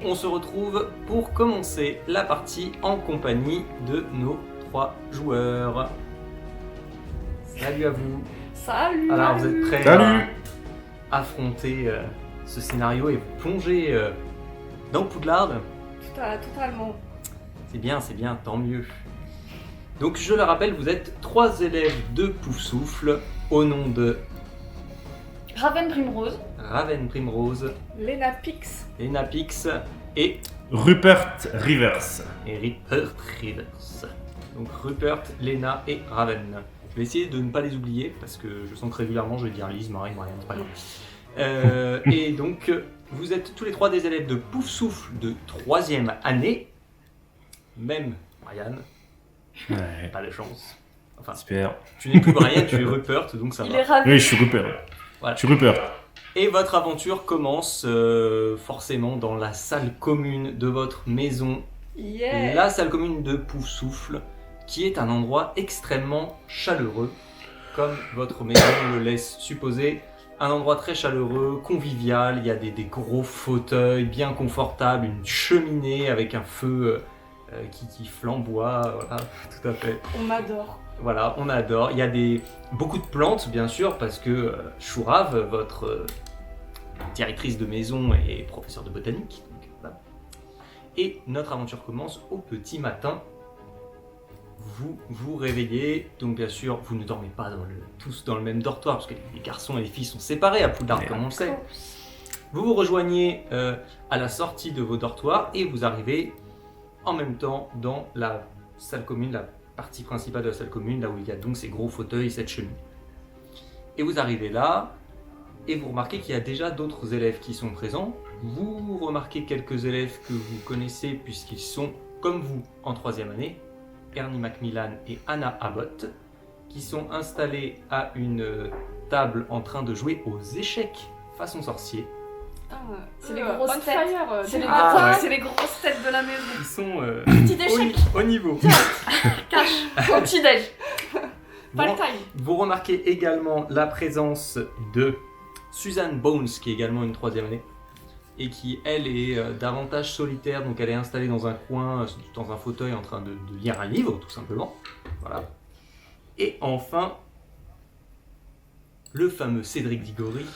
on se retrouve pour commencer la partie en compagnie de nos 3 joueurs. Salut à vous. Salut. Alors vous êtes prêts Salut. à affronter ce scénario et plonger dans Poudlard? Totalement. C'est bien, tant mieux. Donc je le rappelle, vous êtes 3 élèves de Poufsouffle au nom de Raven Primrose. Raven Primrose, Lena Pix. Lena Pix et Rupert Rivers. Rupert Rivers. Donc Rupert, Lena et Raven. Je vais essayer de ne pas les oublier parce que je sens que régulièrement je vais dire Lise, Marie, Marianne, c'est pas grave. Et donc vous êtes tous les 3 des élèves de Poufsouffle de 3e année. Même Marianne, Ouais, pas de chance. Enfin, super. tu n'es plus Brian, tu es Rupert, donc ça Il va. est ravi. Oui, je suis Rupert. Voilà. Je suis Rupert. Et votre aventure commence forcément dans la salle commune de votre maison. Yeah. La salle commune de Poufsouffle, qui est un endroit extrêmement chaleureux, comme votre maison le laisse supposer. Un endroit très chaleureux, convivial, il y a des gros fauteuils bien confortables, une cheminée avec un feu qui flamboie, voilà, tout à fait. On m'adore. Voilà, on adore. Il y a beaucoup de plantes, bien sûr, parce que Chourave, votre directrice de maison et professeure de botanique. Donc, voilà. Et notre aventure commence au petit matin. Vous vous réveillez, donc bien sûr, vous ne dormez pas tous dans le même dortoir, parce que les garçons et les filles sont séparés à Poudlard, comme on le sait. Vous vous rejoignez à la sortie de vos dortoirs et vous arrivez en même temps dans la salle commune, la partie principale de la salle commune, là où il y a donc ces gros fauteuils et cette cheminée. Et vous arrivez là, et vous remarquez qu'il y a déjà d'autres élèves qui sont présents. Vous remarquez quelques élèves que vous connaissez puisqu'ils sont, comme vous, en 3e année, Ernie Macmillan et Anna Abbott, qui sont installés à une table en train de jouer aux échecs façon sorcier. C'est les grosses têtes. C'est les, Ah, ouais. c'est les grosses têtes de la maison. Ils sont Petit échec. au niveau. Cache. Au petit-déj. Pas le Vous- time. Vous remarquez également la présence de Suzanne Bones, qui est également une 3e année, et qui, elle, est davantage solitaire, donc elle est installée dans un coin, dans un fauteuil, en train de lire un livre, tout simplement. Voilà. Et enfin, le fameux Cédric Diggory,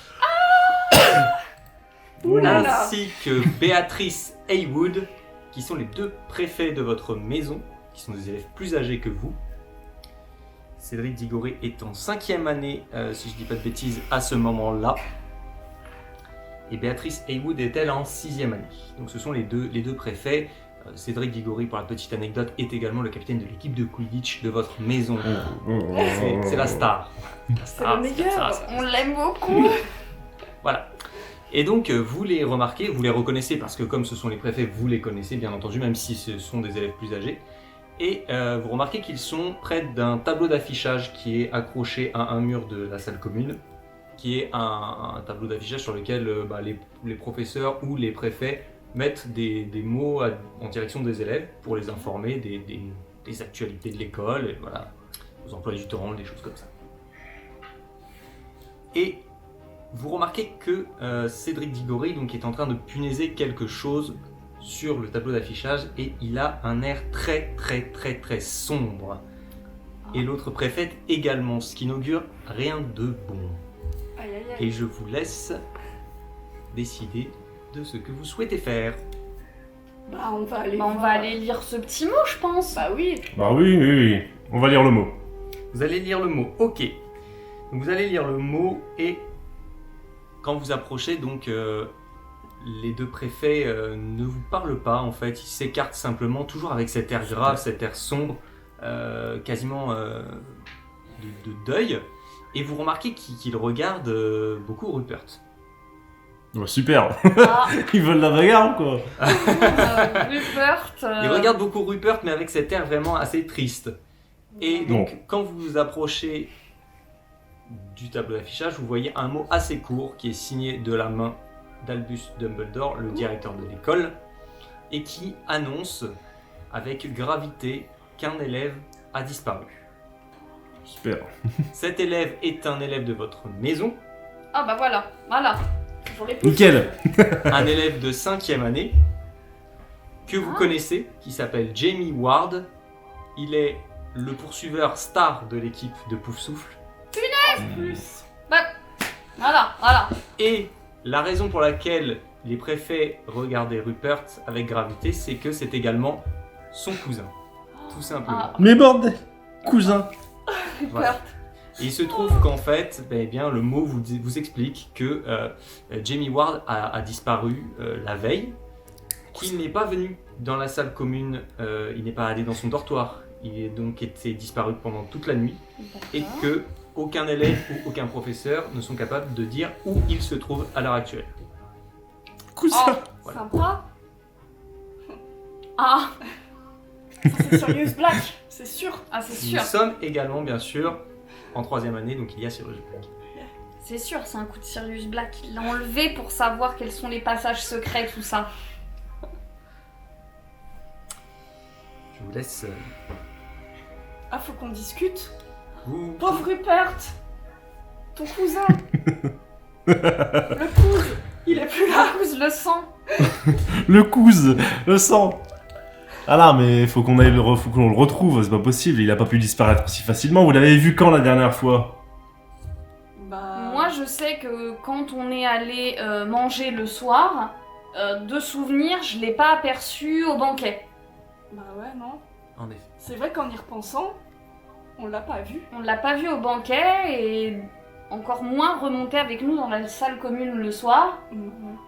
Ouh là là. ainsi que Béatrice Haywood, qui sont les 2 préfets de votre maison, qui sont des élèves plus âgés que vous. Cédric Diggory est en 5e année, si je dis pas de bêtises, à ce moment-là. Et Béatrice Haywood est-elle en 6e année. Donc ce sont les deux préfets. Cédric Diggory, pour la petite anecdote, est également le capitaine de l'équipe de Quidditch de votre maison. C'est la star. C'est le meilleur. On l'aime beaucoup. Voilà. Et donc, vous les remarquez, vous les reconnaissez, parce que comme ce sont les préfets, vous les connaissez, bien entendu, même si ce sont des élèves plus âgés. Et vous remarquez qu'ils sont près d'un tableau d'affichage qui est accroché à un mur de la salle commune, qui est un tableau d'affichage sur lequel les professeurs ou les préfets mettent des mots en direction des élèves pour les informer des actualités de l'école, et voilà, aux emplois du temps, des choses comme ça. Et vous remarquez que Cédric Diggory donc, est en train de punaiser quelque chose sur le tableau d'affichage et il a un air très sombre. Et l'autre préfète également, ce qui n'augure rien de bon. Aïe aïe aïe. Et je vous laisse décider de ce que vous souhaitez faire. Bah on va aller. Bah, on voir. va aller lire ce petit mot, je pense. Bah oui. Bah oui. On va lire le mot. Vous allez lire le mot, ok. Donc vous allez lire le mot et quand vous approchez, donc les 2 préfets ne vous parlent pas en fait, ils s'écartent simplement, toujours avec cet air grave, cet air sombre, quasiment de deuil. Et vous remarquez qu'ils regardent beaucoup Rupert. Bah, super. Ah, Ils veulent la bagarre ou quoi? Rupert. Ils regardent beaucoup Rupert, mais avec cet air vraiment assez triste. Et donc, Bon. quand vous vous approchez du tableau d'affichage, vous voyez un mot assez court qui est signé de la main d'Albus Dumbledore, le directeur de l'école, et qui annonce avec gravité qu'un élève a disparu. Super. Cet élève est un élève de votre maison, Ah bah voilà. Toujours les pouces. Nickel. un élève de 5e année, que vous connaissez, qui s'appelle Jamie Ward. Il est le poursuiveur star de l'équipe de Pouf Souffle. Plus. Bah, voilà. Et la raison pour laquelle les préfets regardaient Rupert avec gravité, c'est que c'est également son cousin. Tout simplement. Ah. Mais bordel, cousin. Voilà. Et il se trouve qu'en fait, le mot vous explique que Jamie Ward a disparu la veille, qu'il n'est pas venu dans la salle commune, il n'est pas allé dans son dortoir, il est donc été disparu pendant toute la nuit, et que aucun élève ou aucun professeur ne sont capables de dire où il se trouve à l'heure actuelle. Cousin. Voilà. Sympa. Ah, Ça, c'est Sirius Black, c'est sûr. ah c'est Nous sûr. sommes également, bien sûr, en 3e année, donc il y a Sirius Black. C'est sûr, c'est un coup de Sirius Black. Il l'a enlevé pour savoir quels sont les passages secrets, tout ça. Je vous laisse. Ah, faut qu'on discute. Vous. Pauvre Rupert. Ton cousin. Le coude. Il est plus là. Épouse le sang. Le cousin, le sang. Ah là, mais faut qu'on faut qu'on le retrouve, c'est pas possible, il a pas pu disparaître si facilement. Vous l'avez vu quand la dernière fois? Bah. Moi, je sais que quand on est allé manger le soir, de souvenir, je l'ai pas aperçu au banquet. Bah ouais, non. En effet. C'est vrai qu'en y repensant, on l'a pas vu. On l'a pas vu au banquet et encore moins remonté avec nous dans la salle commune le soir.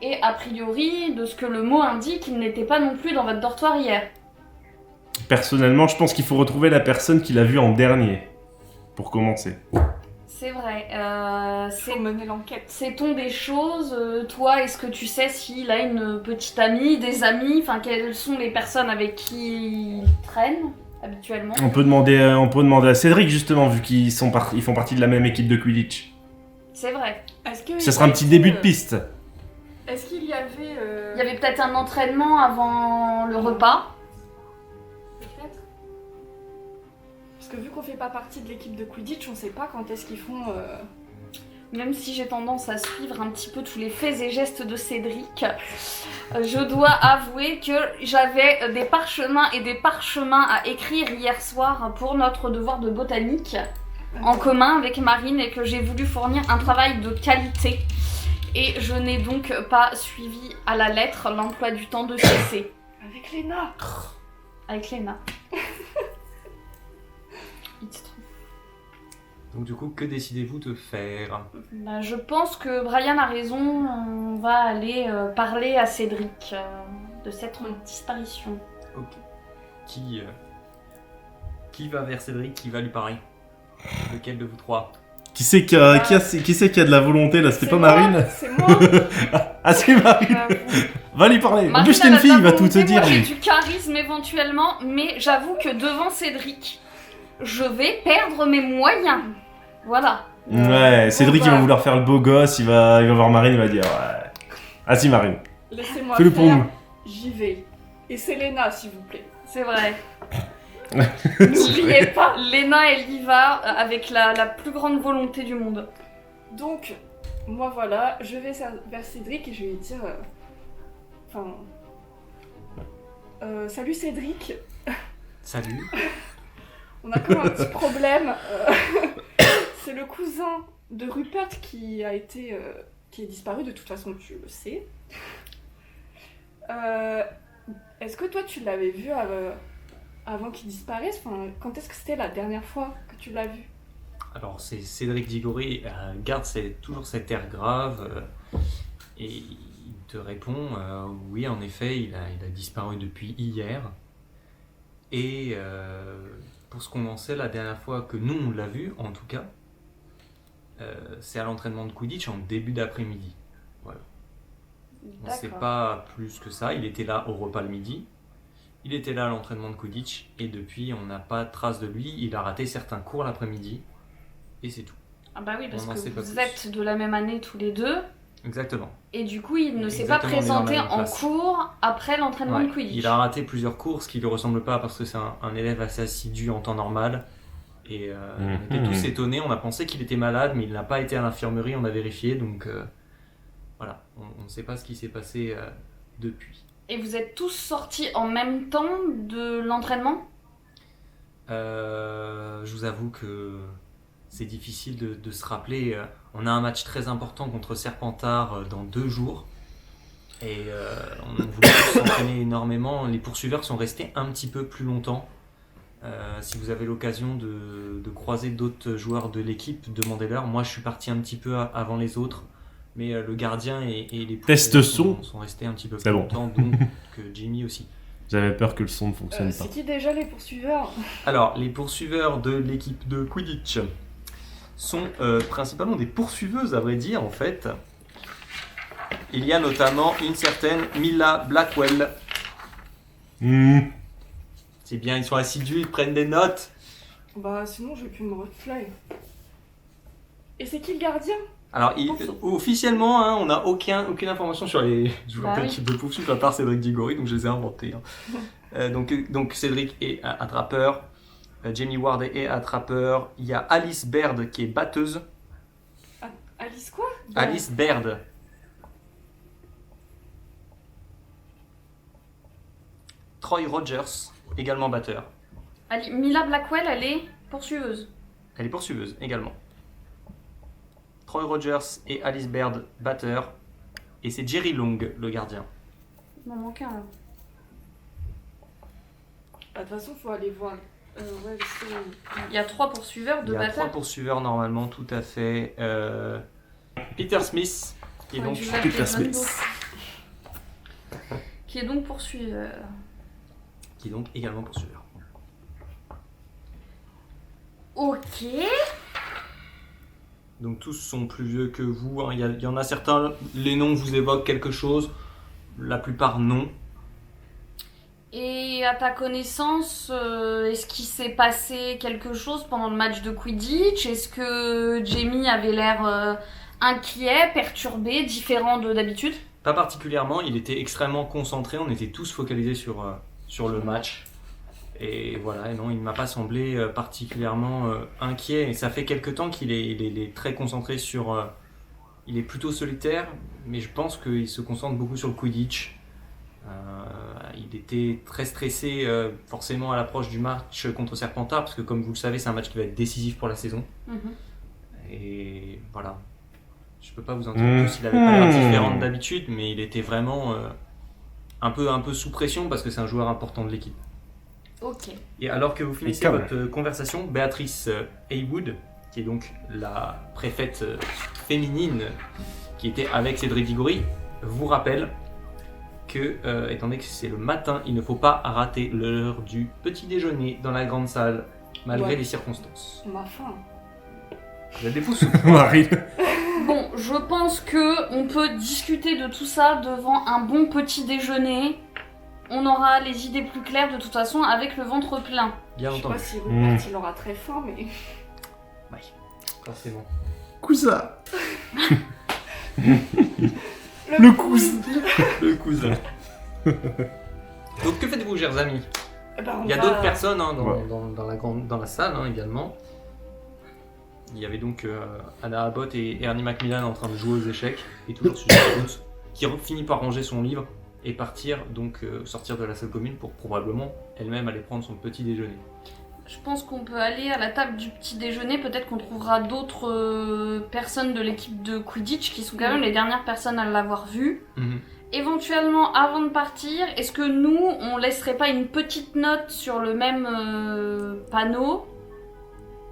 Et a priori, de ce que le mot indique, il n'était pas non plus dans votre dortoir hier. Personnellement, je pense qu'il faut retrouver la personne qui l'a vu en dernier. Pour commencer. C'est vrai. Faut mener l'enquête. Sait-on des choses toi, est-ce que tu sais s'il a une petite amie, des amis, enfin quelles sont les personnes avec qui il traîne habituellement? On peut demander à Cédric justement, vu qu'ils ils font partie de la même équipe de Quidditch. C'est vrai. Est-ce que Ce sera un petit début de piste. Est-ce qu'il y avait. Il y avait peut-être un entraînement avant le repas. Peut-être. Parce que vu qu'on fait pas partie de l'équipe de Quidditch, on sait pas quand est-ce qu'ils font. Même si j'ai tendance à suivre un petit peu tous les faits et gestes de Cédric, je dois avouer que j'avais des parchemins et des parchemins à écrire hier soir pour notre devoir de botanique en commun avec Marine et que j'ai voulu fournir un travail de qualité. Et je n'ai donc pas suivi à la lettre l'emploi du temps de CC. Avec Léna. Avec Léna. It's true. Donc du coup, que décidez-vous de faire? Bah, je pense que Brian a raison, on va aller parler à Cédric de cette disparition. Ok. Qui va vers Cédric? Qui va lui parler? Lequel de vous trois? Qui c'est qui a de la volonté là? C'était C'est pas moi, Marine? C'est moi. Ah, c'est Marine. Va lui parler. En Marine, plus, t'es elle une a de fille, la il va tout te volonté, dire moi, j'ai lui. du charisme éventuellement, mais j'avoue que devant Cédric, je vais perdre mes moyens. Voilà. Ouais, Cédric il va vouloir faire le beau gosse, il va voir Marine, il va dire ouais. Vas-y Marine, Laissez-moi fais-le pour faire. nous. J'y vais. Et c'est Léna, s'il vous plaît. C'est vrai. N'oubliez pas, Léna, elle y va avec la plus grande volonté du monde. Donc, moi voilà, je vais vers Cédric et je vais lui dire. Salut Cédric, Salut. on a comme un petit problème. C'est le cousin de Rupert qui est disparu, de toute façon tu le sais. Est-ce que toi tu l'avais vu avant qu'il disparaisse? Quand est-ce que c'était la dernière fois que tu l'as vu? Alors c'est Cédric Diggory, garde toujours cet air grave et il te répond oui en effet il a disparu depuis hier et pour ce qu'on en sait la dernière fois que nous on l'a vu en tout cas c'est à l'entraînement de Quidditch en début d'après-midi. Voilà. On ne sait pas plus que ça, il était là au repas le midi, il était là à l'entraînement de Quidditch et depuis on n'a pas de trace de lui, il a raté certains cours l'après-midi. Et c'est tout. Ah bah oui, parce On en sait que pas vous plus. êtes de la même année tous les deux. Exactement. Et du coup, il ne s'est pas Exactement, on est dans la présenté même en classe. cours après l'entraînement Ouais, de Quidditch. il a raté plusieurs cours, ce qui ne lui ressemble pas parce que c'est un élève assez assidu en temps normal. Et on était tous étonnés, on a pensé qu'il était malade, mais il n'a pas été à l'infirmerie, on a vérifié, donc voilà, on ne sait pas ce qui s'est passé depuis. Et vous êtes tous sortis en même temps de l'entraînement? Je vous avoue que c'est difficile de se rappeler. On a un match très important contre Serpentard dans 2 jours. Et on voulait s'entraîner énormément. Les poursuiveurs sont restés un petit peu plus longtemps. Si vous avez l'occasion de croiser d'autres joueurs de l'équipe, demandez-leur. Moi, je suis parti un petit peu avant les autres. Mais le gardien et les Test poursuiveurs son. sont restés un petit peu C'est plus bon. longtemps, donc que Jimmy aussi. J'avais peur que le son ne fonctionne pas. C'est qui déjà les poursuiveurs? Alors, les poursuiveurs de l'équipe de Quidditch sont principalement des poursuiveuses, à vrai dire, en fait. Il y a notamment une certaine Mila Blackwell. C'est bien, ils sont assidus, ils prennent des notes. Bah sinon j'ai pu me refly. Et c'est qui le gardien? Alors, officiellement, hein, on n'a aucune information sur les joueurs de l'équipe de poursuite, à part Cédric Diggory, donc je les ai inventés. Hein. Donc Cédric est attrapeur, Jamie Ward est attrapeur, il y a Alice Baird qui est batteuse. Alice quoi? Alice Baird. Troy Rogers, également batteur. Mila Blackwell, elle est poursuiveuse. Elle est poursuiveuse également. Troy Rogers et Alice Baird, batteur. Et c'est Jerry Long, le gardien. Il m'en manque un là. De toute façon, faut aller voir. Ouais, Il y a 3 poursuiveurs, Il 2 y a 3 batteurs. poursuiveurs normalement, tout à fait. Peter Smith, qui est donc Je l'appelle Peter Mando. Smith. Qui est donc poursuiveur. qui est donc également poursuiveur. Ok. Donc tous sont plus vieux que vous. Hein. Il y en a certains, les noms vous évoquent quelque chose. La plupart non. Et à ta connaissance, est-ce qu'il s'est passé quelque chose pendant le match de Quidditch? Est-ce que Jamie avait l'air inquiet, perturbé, différent de d'habitude? Pas particulièrement, il était extrêmement concentré. On était tous focalisés sur le match. Et voilà, et non, il ne m'a pas semblé particulièrement inquiet. Et ça fait quelque temps qu'il est très concentré sur... il est plutôt solitaire, mais je pense qu'il se concentre beaucoup sur le Quidditch. Il était très stressé forcément à l'approche du match contre Serpentard, parce que comme vous le savez, c'est un match qui va être décisif pour la saison. Et voilà. Je peux pas vous en dire plus, il avait pas l'air différent d'habitude, mais il était vraiment un peu sous pression parce que c'est un joueur important de l'équipe. Ok. Et alors que vous finissez calme. votre conversation, Béatrice Haywood, qui est donc la préfète féminine qui était avec Cédric Diggory, vous rappelle que, étant donné que c'est le matin, il ne faut pas rater l'heure du petit déjeuner dans la grande salle, malgré Ouais. les circonstances. On a faim. Vous avez des pouces Marie. Bon, je pense que on peut discuter de tout ça devant un bon petit déjeuner. On aura les idées plus claires de toute façon avec le ventre plein. Bien Je sais entendu. pas si Rupert il aura très faim, mais. Oui, forcément. Cousin. Le cousin. Le cousin. Donc que faites-vous, chers amis? Eh ben, on Il y a va- d'autres personnes hein, Ouais. dans la salle hein, également. Il y avait donc Anna Abbott et Ernie Macmillan en train de jouer aux échecs et toujours sur la route, qui finit par ranger son livre et partir donc sortir de la salle commune pour probablement elle-même aller prendre son petit déjeuner. Je pense qu'on peut aller à la table du petit déjeuner. Peut-être qu'on trouvera d'autres personnes de l'équipe de Quidditch qui sont quand même les dernières personnes à l'avoir vu. Éventuellement, avant de partir, est-ce que nous, on laisserait pas une petite note sur le même panneau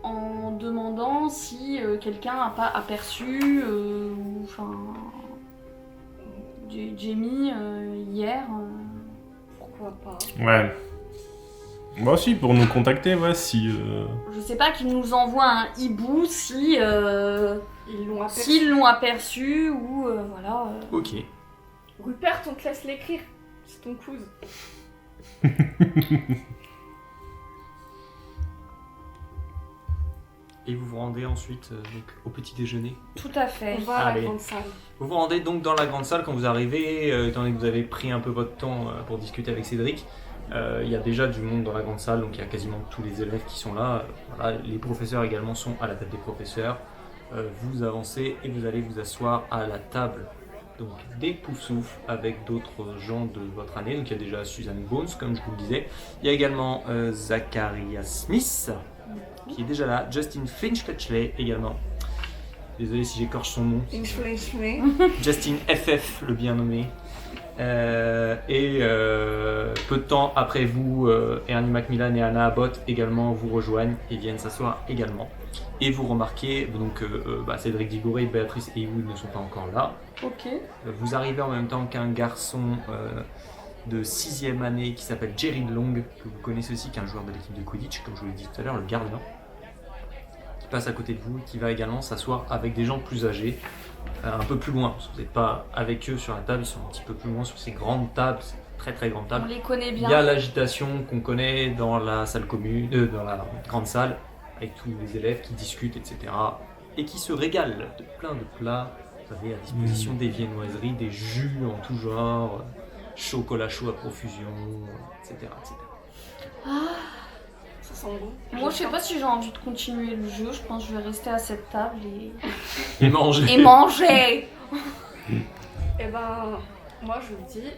en demandant si quelqu'un n'a pas aperçu ou enfin Jamie hier Pourquoi pas? Ouais. Moi aussi, pour nous contacter, ouais, si... je sais pas, qu'ils nous envoient un hibou si Ils l'ont aperçu. s'ils l'ont aperçu ou voilà. Ok. Rupert, on te laisse l'écrire. C'est ton cousin. Et vous vous rendez ensuite donc, au petit déjeuner. Tout à fait. On va à la Allez. grande salle. Vous vous rendez donc dans la grande salle quand vous arrivez, étant donné que vous avez pris un peu votre temps pour discuter avec Cédric. Il y a déjà du monde dans la grande salle, donc il y a quasiment tous les élèves qui sont là. Voilà, les professeurs également sont à la table des professeurs. Vous avancez et vous allez vous asseoir à la table donc des Poufsouffles avec d'autres gens de votre année. Donc il y a déjà Suzanne Bones, comme je vous le disais. Il y a également Zachariah Smith, qui est déjà là. Justin Finch-Fletchley également. Désolé si j'écorche son nom. Influentially. Justin FF, le bien nommé. Peu de temps après vous, Ernie Macmillan et Anna Abbott également vous rejoignent et viennent s'asseoir également. Et vous remarquez, donc Cédric Digoré, Béatrice et Ewood ne sont pas encore là. Ok. Vous arrivez en même temps qu'un garçon de 6e année qui s'appelle Jerry Long, que vous connaissez aussi, qui est un joueur de l'équipe de Quidditch, comme je vous l'ai dit tout à l'heure, le gardien, qui passe à côté de vous et qui va également s'asseoir avec des gens plus âgés. Un peu plus loin, parce que vous n'êtes pas avec eux sur la table, ils sont un petit peu plus loin sur ces grandes tables, ces très très grandes On tables. les connaît Il y a bien. l'agitation qu'on connaît dans la salle commune, dans la grande salle, avec tous les élèves qui discutent, etc. Et qui se régalent de plein de plats. Vous avez à disposition des viennoiseries, des jus en tout genre, chocolat chaud à profusion, etc. Ça sent bon. Moi, je sais pas si j'ai envie de continuer le jeu. Je pense que je vais rester à cette table Et manger. et manger. Eh ben, moi je vous dis,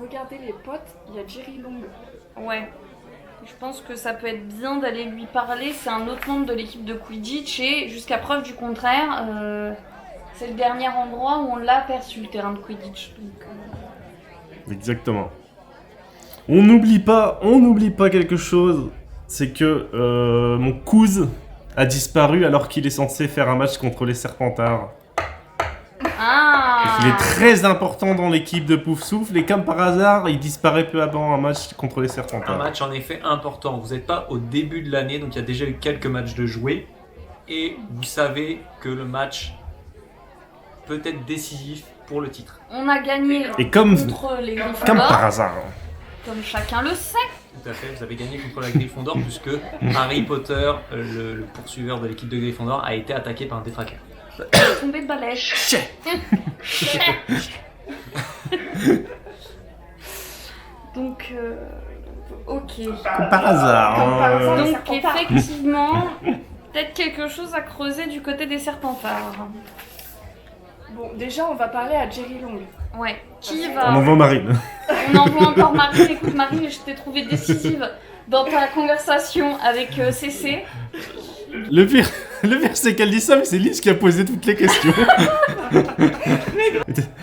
regardez les potes, il y a Jerry Long. Ouais. Je pense que ça peut être bien d'aller lui parler. C'est un autre membre de l'équipe de Quidditch et jusqu'à preuve du contraire, c'est le dernier endroit où on l'a aperçu, le terrain de Quidditch. Donc, Exactement. On n'oublie pas quelque chose, c'est que mon cousin a disparu alors qu'il est censé faire un match contre les Serpentards. Ah. Il est très important dans l'équipe de Poufsouffle et comme par hasard, il disparaît peu avant un match contre les Un Serpentards. match en effet important. Vous n'êtes pas au début de l'année, donc il y a déjà eu quelques matchs de jouer. Et vous savez que le match peut être décisif pour le titre. On a gagné Et comme contre les par Gryffondors, hasard. comme chacun le sait. Tout à fait, vous avez gagné contre la Gryffondor puisque Harry Potter, le poursuiveur de l'équipe de Gryffondor, a été attaqué par un détraqueur. Tombé de balai. Donc, ok. Par hasard. Comme par hasard. Les Donc, Serpentards. effectivement, peut-être quelque chose à creuser du côté des Serpentards. Bon, déjà on va parler à Jerry Long. Ouais. Qui On va. envoie Marine. On envoie encore Marine. Écoute, Marine, je t'ai trouvée décisive dans ta conversation avec CC. Le pire, c'est qu'elle dit ça, mais c'est Lise qui a posé toutes les questions.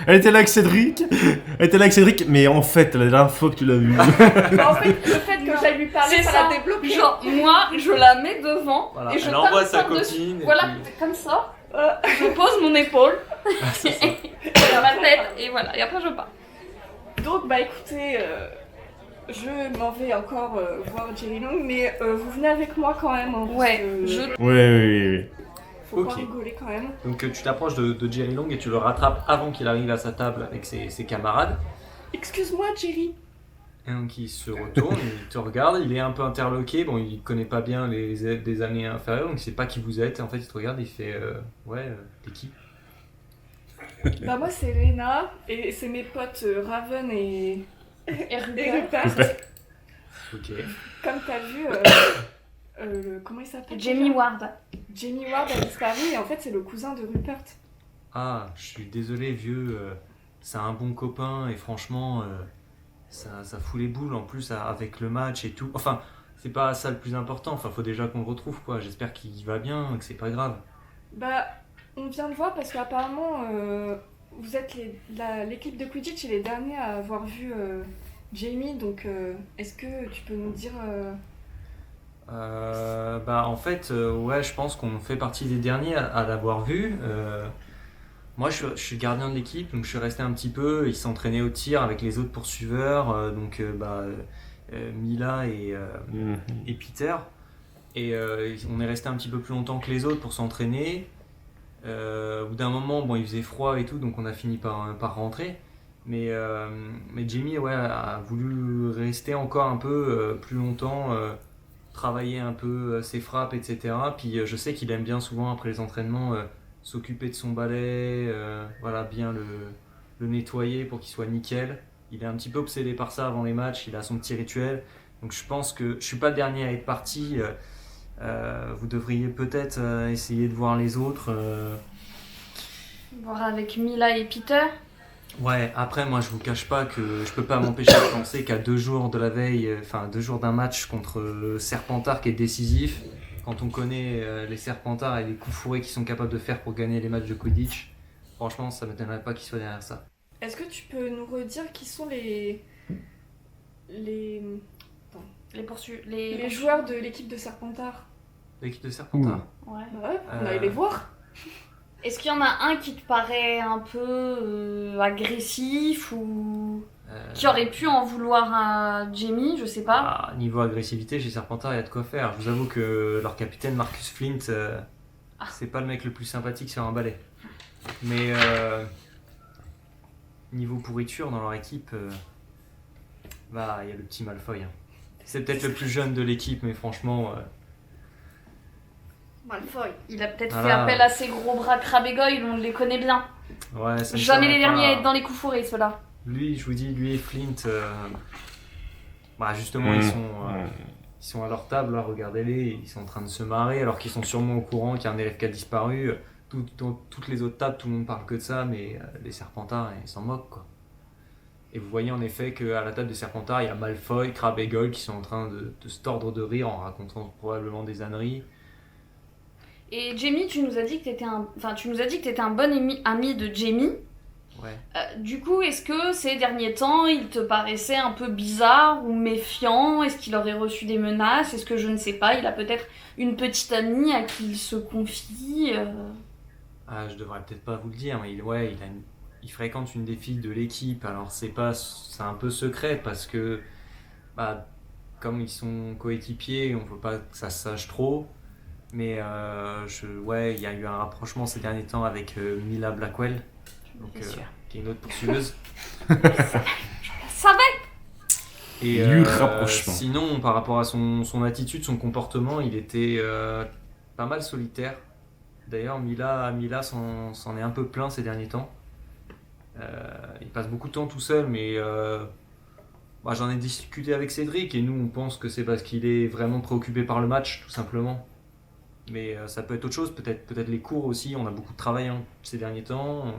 Elle était là avec Cédric. Mais en fait, la dernière fois que tu l'as vue. Bah, en fait, le fait que j'aille lui parler, C'est ça ça. l'a débloqué. Genre, moi, je la mets devant Voilà, et je elle envoie tape sa par-dessus. copine. et Voilà, puis- comme ça. Je pose mon épaule c'est ça. sur ma tête et voilà. Et après, je pars. Donc, bah écoutez, je m'en vais encore voir Jerry Long, mais vous venez avec moi quand même. Hein, parce Ouais, que Ouais. Faut pas Ok. rigoler quand même. Donc tu t'approches de Jerry Long et tu le rattrapes avant qu'il arrive à sa table avec ses camarades. Excuse-moi, Jerry. Et donc il se retourne, il te regarde, il est un peu interloqué, bon il connaît pas bien des années inférieures, donc il sait pas qui vous êtes, et en fait il te regarde et il fait t'es qui? Bah moi c'est Lena et c'est mes potes Raven et Et Rupert. Ok. Comme t'as vu, comment il s'appelle Jamie déjà Ward. Jamie Ward a disparu et en fait c'est le cousin de Rupert. Ah, je suis désolé vieux, c'est un bon copain et franchement ça fout les boules en plus avec le match et tout. Enfin, c'est pas ça le plus important, enfin faut déjà qu'on le retrouve quoi, j'espère qu'il va bien, que c'est pas grave. Bah on vient de voir parce qu'apparemment vous êtes l'équipe de Quidditch et les derniers à avoir vu Jamie, donc est-ce que tu peux nous dire En fait, ouais, je pense qu'on fait partie des derniers à l'avoir vu. Moi, je suis gardien de l'équipe, donc je suis resté un petit peu. Il s'entraînait au tir avec les autres poursuiveurs, Mila et Peter. Et on est resté un petit peu plus longtemps que les autres pour s'entraîner. Au bout d'un moment, bon, il faisait froid et tout, donc on a fini par rentrer. Mais Jamie, ouais, a voulu rester encore un peu plus longtemps. Travailler un peu ses frappes, etc. Puis je sais qu'il aime bien souvent après les entraînements s'occuper de son balai, voilà, bien le nettoyer pour qu'il soit nickel. Il est un petit peu obsédé par ça avant les matchs, il a son petit rituel. Donc je pense que je suis pas le dernier à être parti. Vous devriez peut-être essayer de voir les autres. Voir avec Mila et Peter. Ouais, après, moi, je vous cache pas que je peux pas m'empêcher de penser qu'à 2 jours de la veille, 2 jours d'un match contre Serpentard qui est décisif, quand on connaît les Serpentards et les coups fourrés qu'ils sont capables de faire pour gagner les matchs de Quidditch, franchement, ça m'étonnerait pas qu'ils soient derrière ça. Est-ce que tu peux nous redire qui sont les Les joueurs de l'équipe de Serpentard? L'équipe de Serpentard. Ouais. Ouais, on va aller les voir. Est-ce qu'il y en a un qui te paraît un peu agressif ou qui aurait pu en vouloir à Jamie, je sais pas. Niveau agressivité, chez Serpentard, il y a de quoi faire. Je vous avoue que leur capitaine, Marcus Flint, c'est pas le mec le plus sympathique sur un balai. Mais niveau pourriture dans leur équipe, il y a le petit Malfoy. Hein. C'est peut-être le plus jeune de l'équipe, mais franchement... Malfoy. Il a peut-être Voilà. fait appel à ses gros bras Crabbe et Goyle, on les connaît bien. Ouais, ça me Jamais semble les derniers à pas. être dans les coups fourrés, ceux-là. Lui, je vous dis, lui et Flint, justement, ils sont à leur table, là, regardez-les, ils sont en train de se marrer, alors qu'ils sont sûrement au courant qu'il y a un élève qui a disparu. Dans toutes les autres tables, tout le monde parle que de ça, mais les Serpentards, ils s'en moquent, quoi. Et vous voyez en effet qu'à la table des Serpentards, il y a Malfoy, Crabbe et Goyle qui sont en train de se tordre de rire en racontant probablement des âneries. Et Jamie, tu nous as dit que t'étais un bon ami de Jamie. Ouais. Du coup, est-ce que ces derniers temps, il te paraissait un peu bizarre ou méfiant? Est-ce qu'il aurait reçu des menaces? Est-ce que je ne sais pas, il a peut-être une petite amie à qui il se confie Je devrais peut-être pas vous le dire, mais il fréquente une des filles de l'équipe. Alors c'est un peu secret parce que comme ils sont coéquipiers, on veut pas que ça se sache trop. Mais il y a eu un rapprochement ces derniers temps avec Mila Blackwell, donc, qui est une autre poursuiveuse. Ça va. Et Du rapprochement. sinon, par rapport à son attitude, son comportement, il était pas mal solitaire. D'ailleurs, Mila s'en est un peu plaint ces derniers temps. Il passe beaucoup de temps tout seul, mais j'en ai discuté avec Cédric et nous, on pense que c'est parce qu'il est vraiment préoccupé par le match, tout simplement. Mais ça peut être autre chose, peut-être les cours aussi, on a beaucoup de travail ces derniers temps.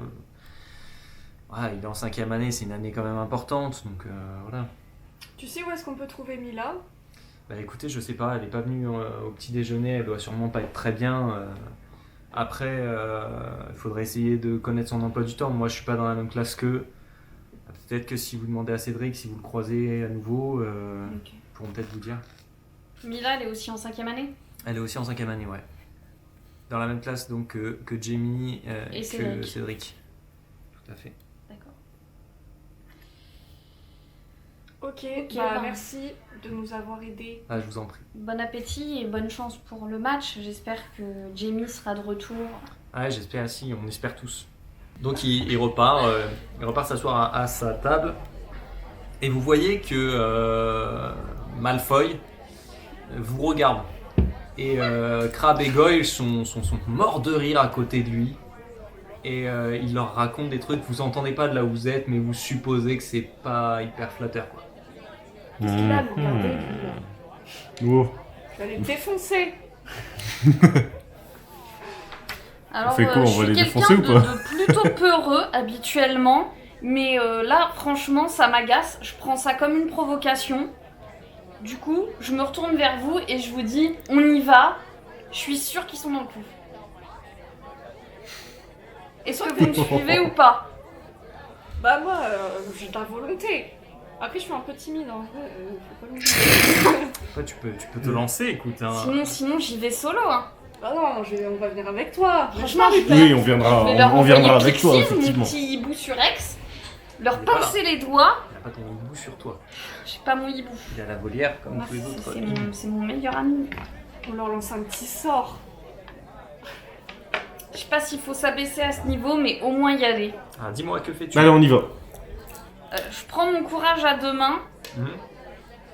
Il est en 5e année, c'est une année quand même importante, donc voilà. Tu sais où est-ce qu'on peut trouver Mila? Écoutez, je sais pas, elle est pas venue au petit déjeuner, elle doit sûrement pas être très bien. Après, il faudrait essayer de connaître son emploi du temps. Moi, je suis pas dans la même classe qu'eux. Peut-être que si vous demandez à Cédric, si vous le croisez à nouveau, ils pourront peut-être vous dire. Mila, elle est aussi en 5e année? Elle est aussi en 5e année, ouais. Dans la même classe donc que Jamie Et que Cédric. Cédric. Tout à fait. D'accord. Ok, bah. merci de nous avoir aidés. Je vous en prie. Bon appétit et bonne chance pour le match. J'espère que Jamie sera de retour. J'espère aussi, on espère tous. Donc il repart s'asseoir à sa table. Et vous voyez que Malfoy vous regarde. Et Crabbe et Goyle sont morts de rire à côté de lui. Et il leur raconte des trucs, vous entendez pas de là où vous êtes, mais vous supposez que c'est pas hyper flatteur, quoi. Qu'est-ce qu'il a à nous regarder, lui, là? Oh. Je vais aller le défoncer. Alors, fait quoi, on je va suis les quelqu'un défoncer ou pas de plutôt peureux habituellement, mais là, franchement, ça m'agace. Je prends ça comme une provocation. Du coup, je me retourne vers vous et je vous dis, on y va. Je suis sûre qu'ils sont dans le coup. Est-ce que vous me suivez ou pas? Bah moi, j'ai de la volonté. Après, je suis un peu timide, en vrai. Faut pas me dire. Après, tu peux te lancer, écoute. Sinon, j'y vais solo. Hein. Bah non, on va venir avec toi. Franchement, je vais Oui, je vais leur on viendra envoyer avec toi, Pixie, mon effectivement. petit hibou sur Rex, leur Mais voilà. pincer les doigts. Il n'a pas ton hibou sur toi. J'ai pas mon hibou. Il a la volière comme tous les Merci, autres. c'est mon meilleur ami. On leur lance un petit sort. Je sais pas s'il faut s'abaisser à ce niveau, mais au moins y aller. Dis-moi, que fais-tu? Allez, on y va. Je prends mon courage à deux mains,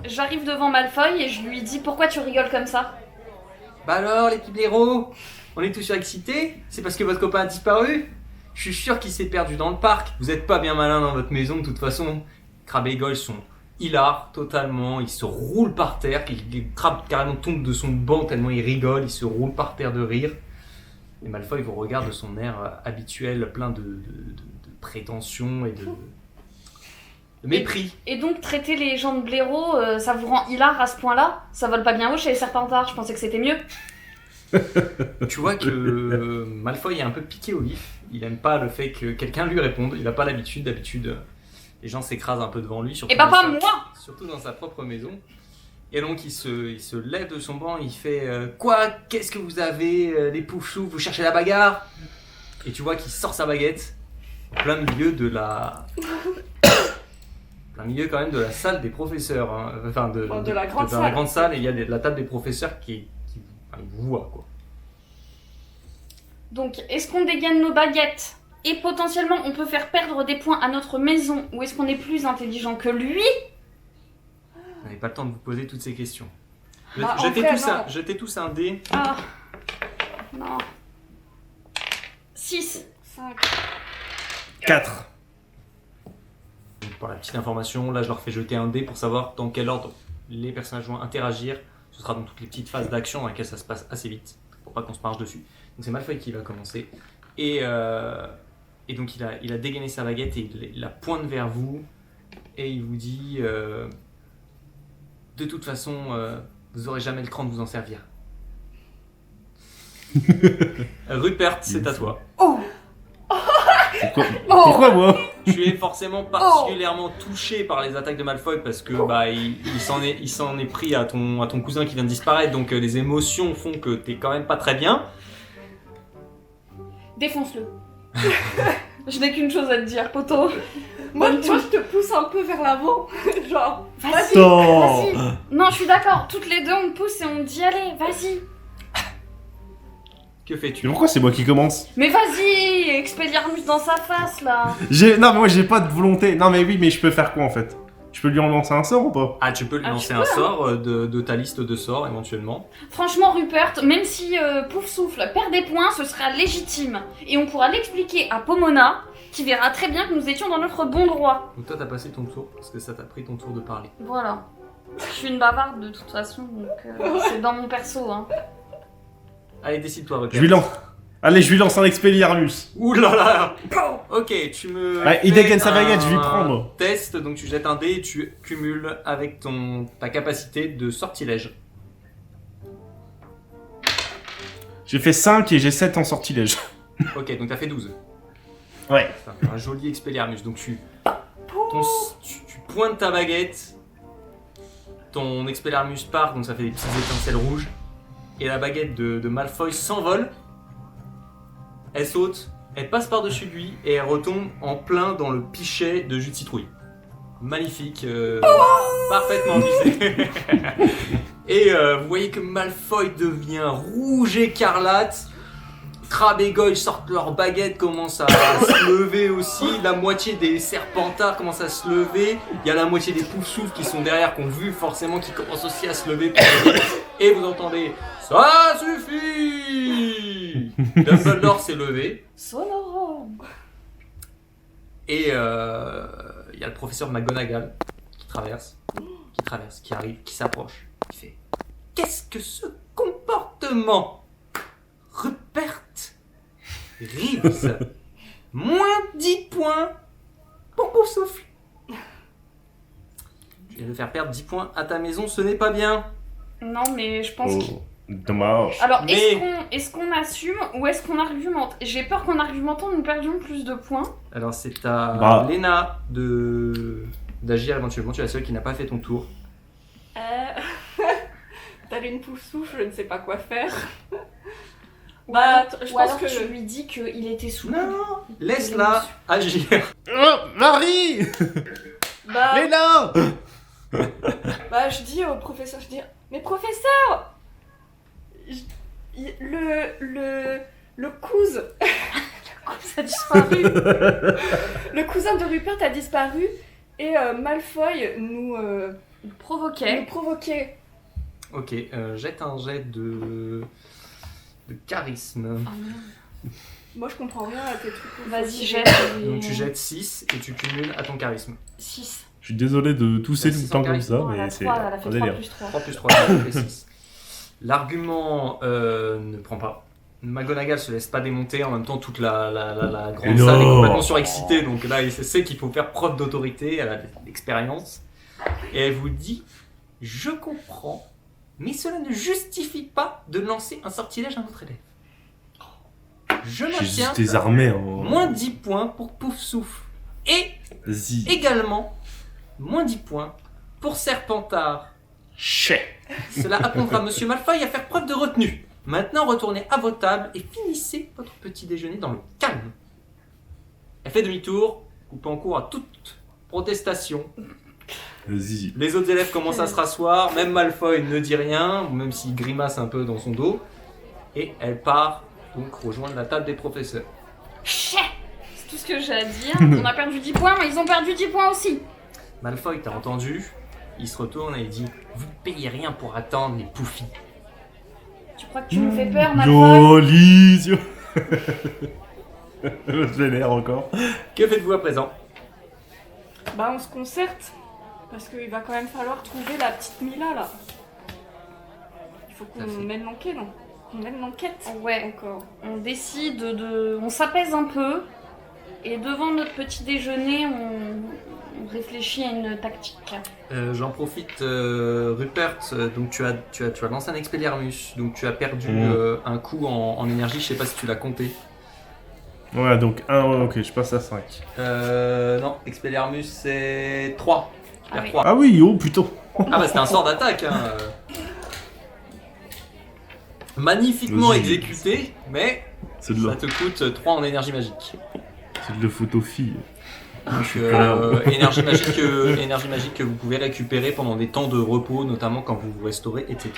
j'arrive devant Malfoy et je lui dis pourquoi tu rigoles comme ça? Bah alors, les petits blaireaux, on est tous surexcités? C'est parce que votre copain a disparu? Je suis sûr qu'il s'est perdu dans le parc. Vous êtes pas bien malin dans votre maison de toute façon. Crabbe et Goyle sont hilars totalement. Ils se roulent par terre. Crabbe carrément tombe de son banc tellement il rigole. Il se roule par terre de rire. Et Malfoy vous regarde de son air habituel, plein de prétention et de mépris. Et donc, traiter les gens de blaireaux, ça vous rend hilar à ce point-là? Ça vole pas bien haut chez les Serpentards, je pensais que c'était mieux. Tu vois que Malfoy est un peu piqué au vif. Il aime pas le fait que quelqu'un lui réponde. Il a pas l'habitude. D'habitude, les gens s'écrasent un peu devant lui. Et bah pas moi! Surtout dans sa propre maison. Et donc il se lève de son banc, il fait quoi? Qu'est-ce que vous avez, les poufchous? Vous cherchez la bagarre? Et tu vois qu'il sort sa baguette en plein milieu de la... plein milieu quand même de la salle des professeurs. Hein. Enfin, de la grande dans salle. la grande salle, et il y a la table des professeurs qui vous voit, quoi. Donc, est-ce qu'on dégaine nos baguettes et potentiellement on peut faire perdre des points à notre maison, ou est-ce qu'on est plus intelligent que lui? Vous n'avez pas le temps de vous poser toutes ces questions. Bah, en vrai, non. Jetez tous un dé. Ah. Non. 6. 5. 4. Pour la petite information, là je leur fais jeter un dé pour savoir dans quel ordre les personnages vont interagir. Ce sera dans toutes les petites phases d'action dans lesquelles ça se passe assez vite, pour pas qu'on se marche dessus. Donc c'est Malfoy qui va commencer. Et donc il a dégainé sa baguette et il la pointe vers vous. Et il vous dit de toute façon, vous aurez jamais le cran de vous en servir. Rupert, c'est à toi. Oh! Pourquoi moi? Tu es forcément particulièrement touché par les attaques de Malfoy parce que il s'en est pris à ton cousin qui vient de disparaître, donc les émotions font que t'es quand même pas très bien. Défonce-le. Je n'ai qu'une chose à te dire, poteau. Moi, je te pousse un peu vers l'avant. Genre, Vas-y, Non. vas-y. Non, je suis d'accord. Toutes les deux, on me pousse et on me dit allez, vas-y. Que fais-tu? Mais pourquoi c'est moi qui commence? Mais vas-y, Expelliarmus dans sa face là. Non mais moi j'ai pas de volonté. Non mais oui, mais je peux faire quoi en fait? Je peux lui en lancer un sort ou pas? Ah, tu peux lui lancer tu un peux, sort de ta liste de sorts éventuellement. Franchement, Rupert, même si Pouf Souffle perd des points, ce sera légitime. Et on pourra l'expliquer à Pomona, qui verra très bien que nous étions dans notre bon droit. Donc toi t'as passé ton tour parce que ça t'a pris ton tour de parler. Voilà. Je suis une bavarde de toute façon, donc c'est dans mon perso. Hein. Allez, décide-toi, Rupert. Allez, je lui lance un Expelliarmus. Ouh là là. Ok, tu me... Il fais dégaine sa baguette, je lui un prends, moi. Test, donc tu jettes un dé et tu cumules avec ta capacité de sortilège. J'ai fait 5 et j'ai 7 en sortilège. Ok, donc t'as fait 12. Ouais. Ça fait un joli Expelliarmus. Donc tu pointes ta baguette, ton Expelliarmus part, donc ça fait des petites étincelles rouges, et la baguette de Malfoy s'envole, elle saute, elle passe par-dessus lui, et elle retombe en plein dans le pichet de jus de citrouille. Magnifique, parfaitement visé. Et vous voyez que Malfoy devient rouge écarlate. Crabbe et Goyle sortent leurs baguettes, commencent à se lever aussi. La moitié des Serpentards commencent à se lever. Il y a la moitié des Poufsouffles qui sont derrière, qui ont vu forcément, qui commencent aussi à se lever. Et vous entendez « Ça suffit !» Dumbledore s'est levé. Sonorum. Et il y a le professeur McGonagall qui arrive, qui s'approche. Il fait « Qu'est-ce que ce comportement ? Rupert Reeves, moins 10 points pour Poufsouffle. Je viens de faire perdre 10 points à ta maison, ce n'est pas bien. Non, mais je pense que... Dommage. Alors, Mais- est-ce qu'on assume ou est-ce qu'on argumente? J'ai peur qu'en argumentant, nous perdions plus de points. Alors c'est à Bah. Léna d'agir éventuellement, tu es la seule qui n'a pas fait ton tour. T'as une Poufsouffle, je ne sais pas quoi faire. Bah, je Ou pense alors que... tu lui dis qu'il était sous. Non, laisse-la agir. Oh, Marie. Bah, Léna. bah, je dis au professeur, mais professeur, le cousin, Ça a disparu. le cousin de Rupert a disparu et Malfoy nous Provoquait. provoquait. Ok, jette un jet de charisme. Oh, merde. Moi, je comprends rien à tes trucs. Vas-y, jette. Donc tu jettes 6 et tu cumules à ton charisme. 6. Je suis désolé de tousser tout le temps comme ça, Non, elle a mais c'est 3, elle a un fait 3 délire. plus 3. 3 plus 3, ça fait 6. L'argument ne prend pas. McGonagall se laisse pas démonter, en même temps toute la grande Et salle est non. complètement surexcitée, donc là il sait qu'il faut faire preuve d'autorité, elle a de l'expérience. Et elle vous dit, je comprends, mais cela ne justifie pas de lancer un sortilège à notre élève. Je J'ai maintiens juste des armées. Hein. moins 10 points pour Poufsouffle. Et Vas-y. également, moins 10 points pour Serpentard. Chais. Cela apprendra Monsieur Malfoy à faire preuve de retenue. Maintenant, retournez à vos tables et finissez votre petit déjeuner dans le calme. Elle fait demi-tour, coupant court à toute protestation. Vas-y. Les autres élèves commencent à se rasseoir, même Malfoy ne dit rien, même s'il grimace un peu dans son dos. Et elle part donc rejoindre la table des professeurs. Chais. C'est tout ce que j'ai à dire. On a perdu 10 points, mais ils ont perdu 10 points aussi. Malfoy, t'as entendu? Il se retourne et il dit, vous payez rien pour attendre les poufis. Tu crois que tu nous fais peur, Malfoy? Yo, Lise, yo. Je vénère encore. Que faites-vous à présent? Bah on se concerte, parce qu'il va quand même falloir trouver la petite Mila là. Il faut Tout à qu'on fait. mène l'enquête, non? Qu'on mène l'enquête Ouais. encore. On décide de... On s'apaise un peu. Et devant notre petit déjeuner, on réfléchit à une tactique. J'en profite, Rupert, donc tu as lancé un Expelliarmus, donc tu as perdu un coup en énergie, je sais pas si tu l'as compté. Ouais, donc 1, ok, je passe à 5. Non, Expelliarmus c'est 3. Tu perds Ah oui. 3. Ah oui, oh putain. Ah bah c'était un sort d'attaque, hein. Magnifiquement Vas-y. exécuté, mais C'est de ça la, te coûte 3 en énergie magique. c'est de la faute aux filles. Donc, Voilà. énergie magique que vous pouvez récupérer pendant des temps de repos, notamment quand vous vous restaurez, etc.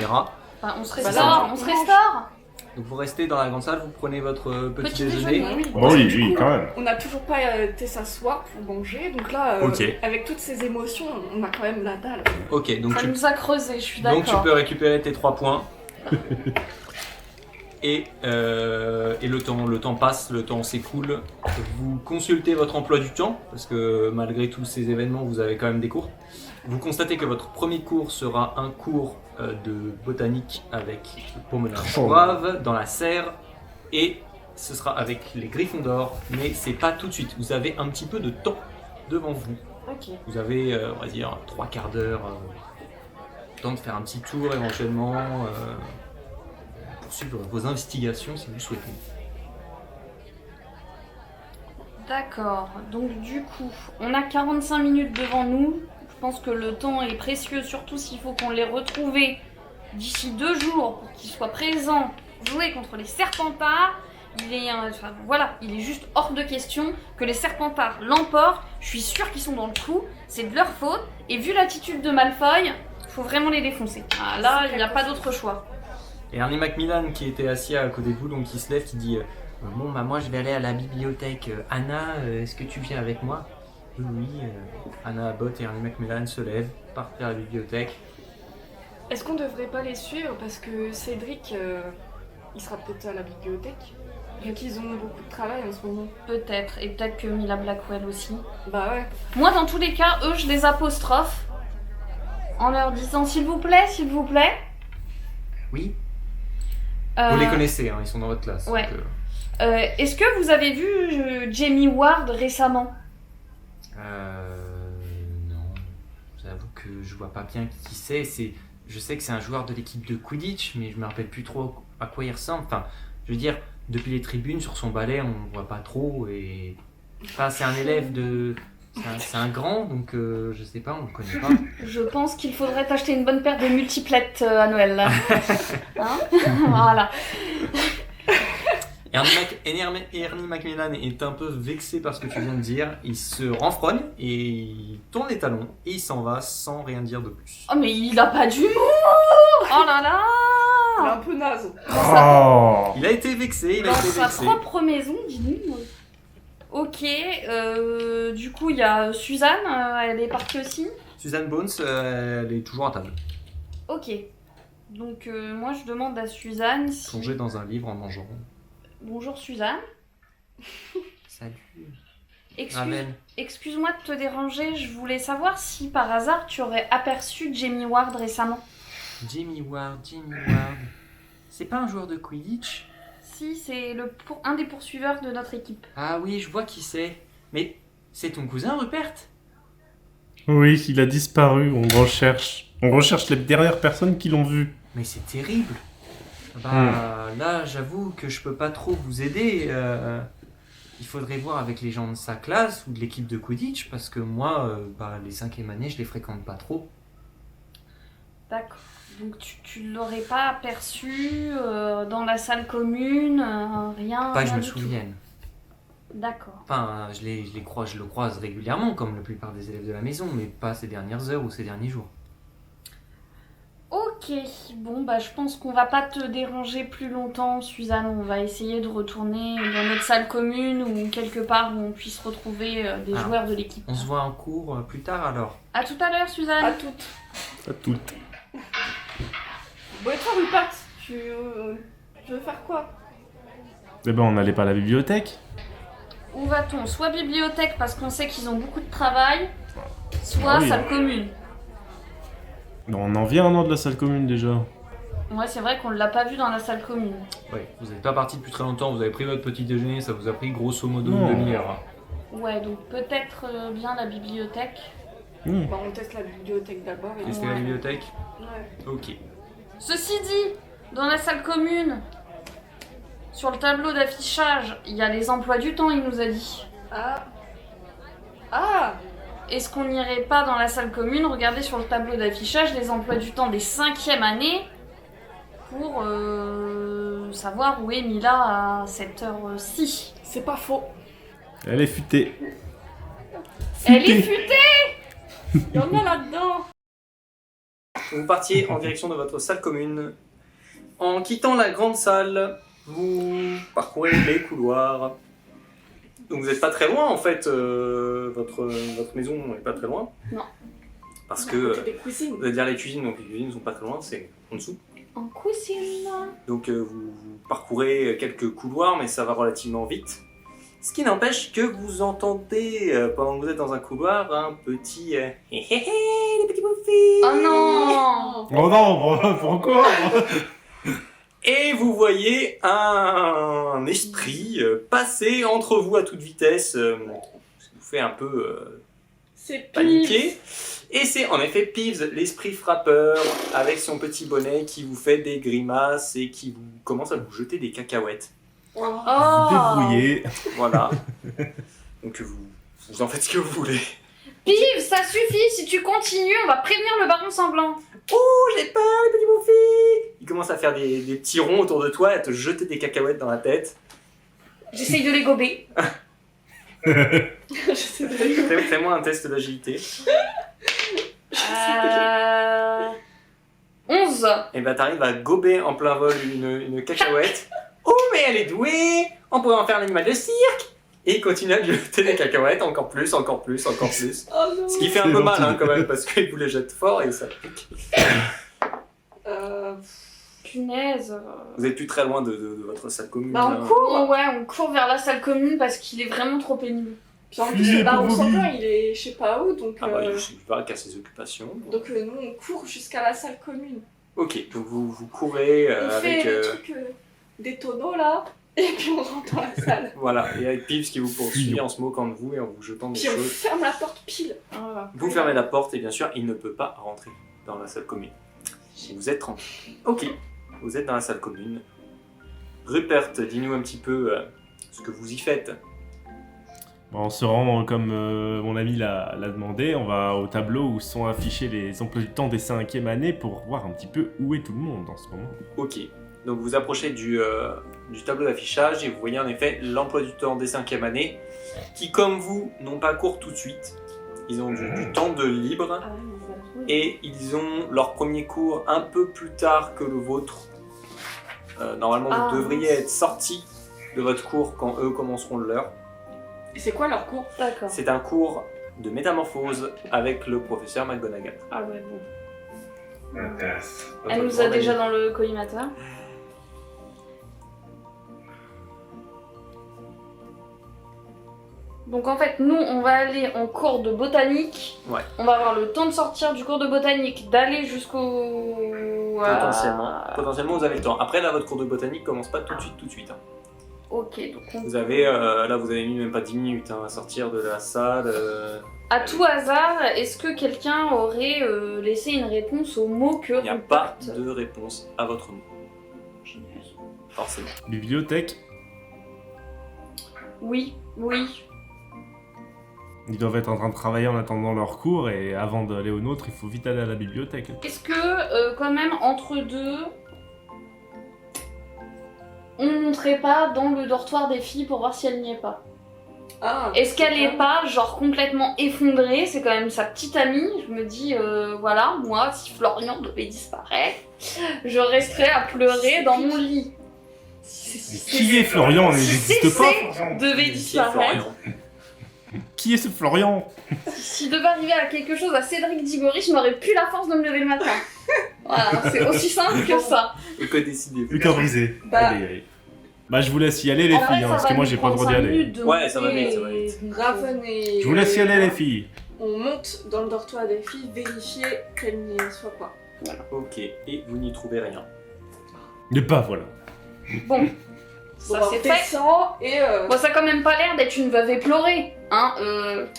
Enfin, on se Bah restaure, là, on se on restaure. Donc vous restez dans la grande salle, vous prenez votre petit Petit déjeuner. déjeuner. Oui. Oh Parce que oui, du oui, coup, quand même. On n'a toujours pas été s'asseoir pour manger, donc là, Ok. avec toutes ces émotions, on a quand même la dalle. Ok, donc Ça tu, nous a creusé, je suis donc tu d'accord. peux récupérer tes 3 points. Et le temps passe, le temps s'écoule. Vous consultez votre emploi du temps, parce que malgré tous ces événements, vous avez quand même des cours. Vous constatez que votre premier cours sera un cours de botanique avec Pomelin Chourave dans la serre, et ce sera avec les Griffons d'Or, mais c'est pas tout de suite. Vous avez un petit peu de temps devant vous. Ok. Vous avez, on va dire, 3 quarts d'heure, temps de faire un petit tour éventuellement, poursuivre vos investigations si vous souhaitez. D'accord. Donc du coup, on a 45 minutes devant nous. Je pense que le temps est précieux, surtout s'il faut qu'on les retrouve d'ici 2 jours pour qu'ils soient présents pour jouer contre les Serpentards. Il est juste hors de question que les Serpentards l'emportent. Je suis sûre qu'ils sont dans le coup. C'est de leur faute. Et vu l'attitude de Malfoy, faut vraiment les défoncer. Ah, là, il n'y a pas d'autre choix. Et Ernie Macmillan qui était assis à côté de vous, donc qui se lève, qui dit bon bah moi je vais aller à la bibliothèque. Anna, est-ce que tu viens avec moi? Oui. Anna Abbott et Ernie Macmillan se lèvent, partent vers la bibliothèque. Est-ce qu'on devrait pas les suivre parce que Cédric, il sera peut-être à la bibliothèque, vu qu'ils ont beaucoup de travail en ce moment. Peut-être. Et peut-être que Mila Blackwell aussi. Bah ouais. Moi, dans tous les cas, eux, je les apostrophe en leur disant s'il vous plaît, s'il vous plaît. Oui. Euh, Vous les connaissez, hein, ils sont dans votre classe. ouais. donc, Est-ce que vous avez vu Jamie Ward récemment? non. J'avoue que je vois pas bien qui c'est. Je sais que c'est un joueur de l'équipe de Quidditch, mais je me rappelle plus trop à quoi il ressemble. Enfin, je veux dire, depuis les tribunes, sur son balai, on le voit pas trop. Et enfin, c'est un élève de... C'est un grand, donc je sais pas, on le connaît pas. Je pense qu'il faudrait t'acheter une bonne paire de multiplettes à Noël. Là. Hein. Voilà. Ernie Macmillan est un peu vexé par ce que tu viens de dire. Il se renfrogne et il tourne les talons et il s'en va sans rien dire de plus. Oh, mais il a pas d'humour. Oh là là. Il est un peu naze. Oh. Il a été vexé, il a Dans été sa vexé. propre maison, dis-nous. Ok, du coup, il y a Suzanne, elle est partie aussi. Suzanne Bones, elle est toujours à table, Ok. Donc, moi, je demande à Suzanne si... plongée dans un livre en mangeant. Bonjour, Suzanne. Salut. Excuse- Raven. Excuse-moi de te déranger, je voulais savoir si par hasard tu aurais aperçu Jamie Ward récemment. Jamie Ward. C'est pas un joueur de Quidditch? Si, c'est un des poursuiveurs de notre équipe. Ah oui, je vois qui c'est. Mais c'est ton cousin, Rupert? Oui, il a disparu, on recherche. On recherche les dernières personnes qui l'ont vu. Mais c'est terrible. Bah là, j'avoue que je peux pas trop vous aider. Il faudrait voir avec les gens de sa classe ou de l'équipe de Quidditch parce que moi, les 5e années, je les fréquente pas trop. D'accord. Donc tu l'aurais pas aperçu dans la salle commune, rien. Pas que je rien me du tout. souvienne. D'accord. Enfin, je le croise régulièrement comme la plupart des élèves de la maison, mais pas ces dernières heures ou ces derniers jours. Ok, bon bah je pense qu'on va pas te déranger plus longtemps, Suzanne. On va essayer de retourner dans notre salle commune ou quelque part où on puisse retrouver des Ah. joueurs de l'équipe. On se voit en cours plus tard alors. À tout à l'heure, Suzanne. À toutes. À toutes. Bon, et toi, Rupert, tu veux faire quoi? Eh ben, on n'allait pas à la bibliothèque. Où va-t-on? Soit bibliothèque parce qu'on sait qu'ils ont beaucoup de travail, soit Ah oui. salle commune. On en vient de la salle commune déjà. Ouais, c'est vrai qu'on l'a pas vu dans la salle commune. Ouais, vous n'êtes pas parti depuis très longtemps, vous avez pris votre petit déjeuner, ça vous a pris grosso modo Non. une demi-heure. Ouais, donc peut-être bien la bibliothèque. Bah, on teste la bibliothèque d'abord. Et... Tester la Ouais. bibliothèque? Ouais. Ok. Ceci dit, dans la salle commune, sur le tableau d'affichage, il y a les emplois du temps, il nous a dit. Ah. Ah. Est-ce qu'on n'irait pas dans la salle commune regarder sur le tableau d'affichage les emplois du temps des 5e années pour savoir où est Mila à cette heure-ci? C'est pas faux. Elle est futée. Elle est futée! Il y en a là-dedans. Vous partiez en direction de votre salle commune. En quittant la grande salle, vous parcourez les couloirs. Donc vous n'êtes pas très loin en fait, votre maison n'est pas très loin. Non. Parce que, Des cuisines. vous allez dire les cuisines, donc les cuisines ne sont pas très loin, c'est en dessous. En cuisine. Donc vous parcourez quelques couloirs, mais ça va relativement vite. Ce qui n'empêche que vous entendez, pendant que vous êtes dans un couloir, un petit hé hé hé, les petits bouffis. Oh non! Oh non, pourquoi? Et vous voyez un esprit passer entre vous à toute vitesse, ce qui vous fait un peu C'est paniquer. Et c'est en effet Peeves, l'esprit frappeur, avec son petit bonnet qui vous fait des grimaces et qui commence à vous jeter des cacahuètes. Oh. Oh! Débrouillé. Voilà. Donc vous en faites ce que vous voulez. Pive, ça suffit, si tu continues, on va prévenir le baron sanglant. Oh, j'ai peur, les petits bouffis! Il commence à faire des petits ronds autour de toi et à te jeter des cacahuètes dans la tête. J'essaye de les gober. Je sais pas. Fais-moi un test d'agilité. 11. Et bah t'arrives à gober en plein vol une cacahuète. Oh, mais elle est douée! On pourrait en faire l'animal de cirque! Et il continue à lui jeter des cacahuètes, encore plus, encore plus, encore plus. Oh non. Ce qui fait un C'est peu mal gentil. hein, quand même, parce qu'il vous les jette fort et ça pique. Punaise. Vous êtes plus très loin de votre salle commune. Bah, hein. on court. Oh, ouais, on court vers la salle commune parce qu'il est vraiment trop pénible. Puis en plus, Fuyez le baron pour vos sanglant, il est je sais pas où, donc... Ah bah, je sais pas qu'à ses occupations. Donc nous, on court jusqu'à la salle commune. Ok, donc vous courez On avec... fait des trucs, des tonneaux là, et puis on rentre dans la salle. Voilà, et avec Peeves qui vous poursuit Fuyons. en se moquant de vous et en vous jetant des Puis on choses. ferme la porte pile. Vous fermez la porte et bien sûr, il ne peut pas rentrer dans la salle commune. Vous êtes tranquille. Ok, vous êtes dans la salle commune. Rupert, dis-nous un petit peu ce que vous y faites. Bon, on se rend comme mon ami l'a demandé, on va au tableau où sont affichés les emplois du temps des 5e années pour voir un petit peu où est tout le monde en ce moment. Ok, donc vous approchez du tableau d'affichage et vous voyez en effet l'emploi du temps des 5e années qui, comme vous, n'ont pas cours tout de suite. Ils ont du temps de libre et ils ont leur premier cours un peu plus tard que le vôtre. Normalement, Ah, vous devriez mince. être sorti de votre cours quand eux commenceront le leur. Et c'est quoi leur cours? D'accord. C'est un cours de métamorphose avec le professeur McGonagall. Ah ouais, bon. Intéressant. Elle nous a déjà dans le collimateur. Donc en fait, nous, on va aller en cours de botanique. Ouais. On va avoir le temps de sortir du cours de botanique, d'aller jusqu'au Potentiellement, vous avez le temps. Après, là, votre cours de botanique commence pas tout de suite. Hein. Ok, donc Vous avez, là, vous avez mis même pas 10 minutes à sortir de la salle. à tout hasard, est-ce que quelqu'un aurait laissé une réponse au mot que Il n'y a pas Rupert de réponse à votre mot. Forcément. Bibliothèque. Oui. Ils doivent être en train de travailler en attendant leur cours et avant d'aller au nôtre, il faut vite aller à la bibliothèque. Est-ce que, quand même, entre deux, on ne monterait pas dans le dortoir des filles pour voir si elle n'y est pas? Ah, Est-ce qu'elle est pas, genre, complètement effondrée? C'est quand même sa petite amie. Je me dis, voilà, moi, si Florian devait disparaître, je resterais à pleurer dans mon lit. Qui est Florian? Il n'existe pas, Florian. Devait Qui est disparaître. Florian? Qui est ce Florian? Si devait arriver à quelque chose à Cédric Diggory, je n'aurais plus la force de me lever le matin. Voilà, c'est aussi simple que ça. Et que décidez-vous? Le cœur brisé. Bah- Allez, allez. Bah, je vous laisse y aller, les En vrai, filles, hein, ça parce va que moi, nous j'ai pas le prendre droit d'y 5 aller. minutes de Ouais, ça va monter vite, ça va vite. et- Raven et... Je vous laisse y aller, les filles. On monte dans le dortoir des filles, vérifier qu'elles n'y soient pas. Ok, et vous n'y trouvez rien. Mais pas, voilà. Bon, ça Bon, c'est on fait. descend et... Bon, ça a quand même pas l'air d'être une veuve éplorée, hein.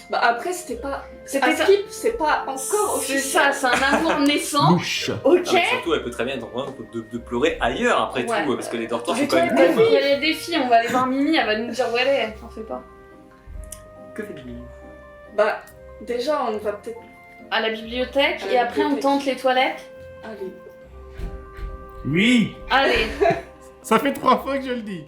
Bah après, c'était pas... C'était ça. Skip, c'est pas encore C'est officiel. ça, c'est un amour naissant. Louche. Ok. Ah, mais surtout, elle peut très bien être en train de pleurer ailleurs après Ouais. tout, parce que les dortoirs Mais sont quand même toi, courts. Il y a des filles, on va aller voir Mimi, elle va nous dire où elle est. T'en fais pas. Que faites-vous? Bah, déjà, on va peut-être... À la bibliothèque, À la et après on bibliothèque. tente les toilettes. Allez. Oui. Allez, Ça fait 3 fois que je le dis.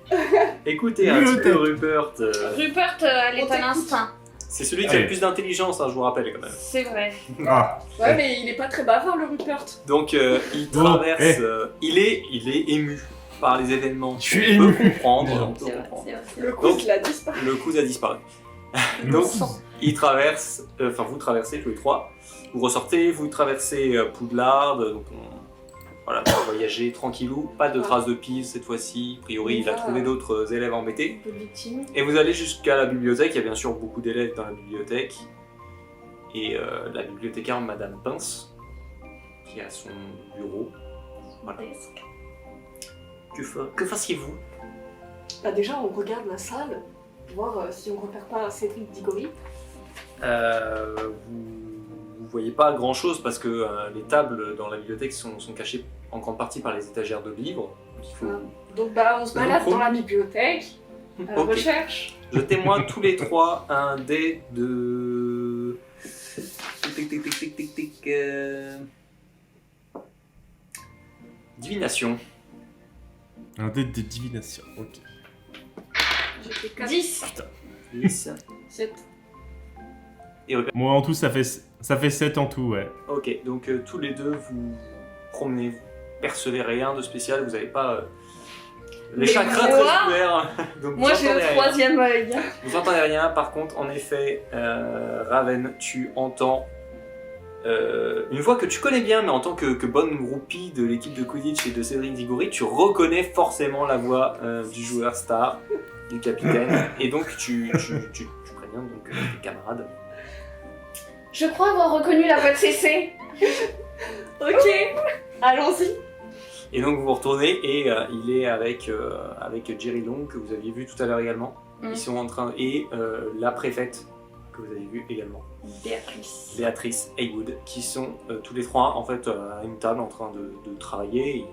Écoutez un petit peu Rupert. Rupert, elle On est à t'écoute. l'instinct. C'est celui qui a Allez. le plus d'intelligence, hein, je vous rappelle quand même. C'est vrai. Ah. Ouais, mais il est pas très bavard, le Rupert. Donc il Bon, traverse, il est ému par les événements. Je suis On peut ému. comprendre, on peut C'est vrai, comprendre. c'est vrai. Le coup, Donc- il a disparu. Le coup a disparu. Donc il traverse, enfin vous traversez tous les trois. Vous ressortez, vous traversez Poudlard, donc voilà, vous voyagez tranquillou, pas de traces de pile cette fois-ci. A priori, il a trouvé d'autres élèves embêtés. Un peu de victime. Et vous allez jusqu'à la bibliothèque, il y a bien sûr beaucoup d'élèves dans la bibliothèque. Et la bibliothécaire Madame Pince, qui a son bureau. Voilà. Que fassiez-vous? Bah déjà, on regarde la salle, voir si on repère pas Cédric Diggory. Vous voyez pas grand chose parce que les tables dans la bibliothèque sont cachées en grande partie par les étagères de livres. Donc il faut... Donc bah, on se balade dans la bibliothèque, Ok. recherche. Jetez-moi tous les trois un dé de... Tic, tic, tic, tic, tic, tic, Divination. Un dé de divination. Ok. J'ai fait 4, 10. 10. 7. Moi, en tout, ça fait 7 en tout, ouais. Ok, donc tous les deux vous promenez, vous percevez rien de spécial, vous n'avez pas les Mais chakras moi- très ouverts. Donc Moi vous j'ai entendez le rien. troisième œil. Vous entendez rien, par contre, en effet, Raven, tu entends une voix que tu connais bien, mais en tant que bonne groupie de l'équipe de Quidditch et de Cédric Diggory, tu reconnais forcément la voix du joueur star, du capitaine, et donc tu préviens donc, tes camarades. Je crois avoir reconnu la voix de CC. Ok, allons-y. Et donc vous retournez et il est avec Jerry Long que vous aviez vu tout à l'heure également. Mm. Ils sont en train et la préfète que vous avez vue également, Béatrice. Béatrice Haywood, qui sont tous les trois en fait à une table en train de travailler.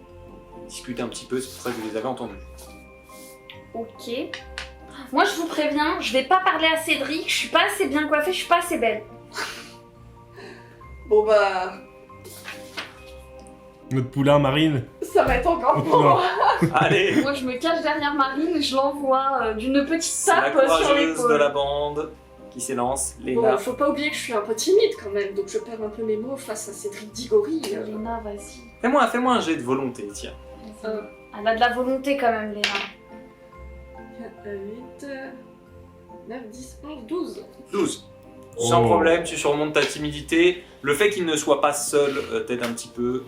Ils discutent un petit peu, c'est pour ça que vous les avez entendus. Ok. Moi je vous préviens, je vais pas parler à Cédric, je suis pas assez bien coiffée, je suis pas assez belle. Bon bah, Notre poulain marine. ça va être encore Notre pour poulain. moi. Allez, Moi je me cache derrière Marine et je l'envoie d'une petite c'est la tape sur courageuse l'épaule. de la bande qui s'élance, Bon, Léna. faut pas oublier que je suis un peu timide quand même, donc je perds un peu mes mots face à Cédric Diggory. Léna, vas-y. Fais-moi un jet de volonté, tiens. Vas-y. Elle a de la volonté quand même, Léna. 8, 9, 10, 11, 12. 12. Sans Oh. problème, tu surmontes ta timidité. Le fait qu'il ne soit pas seul t'aide un petit peu.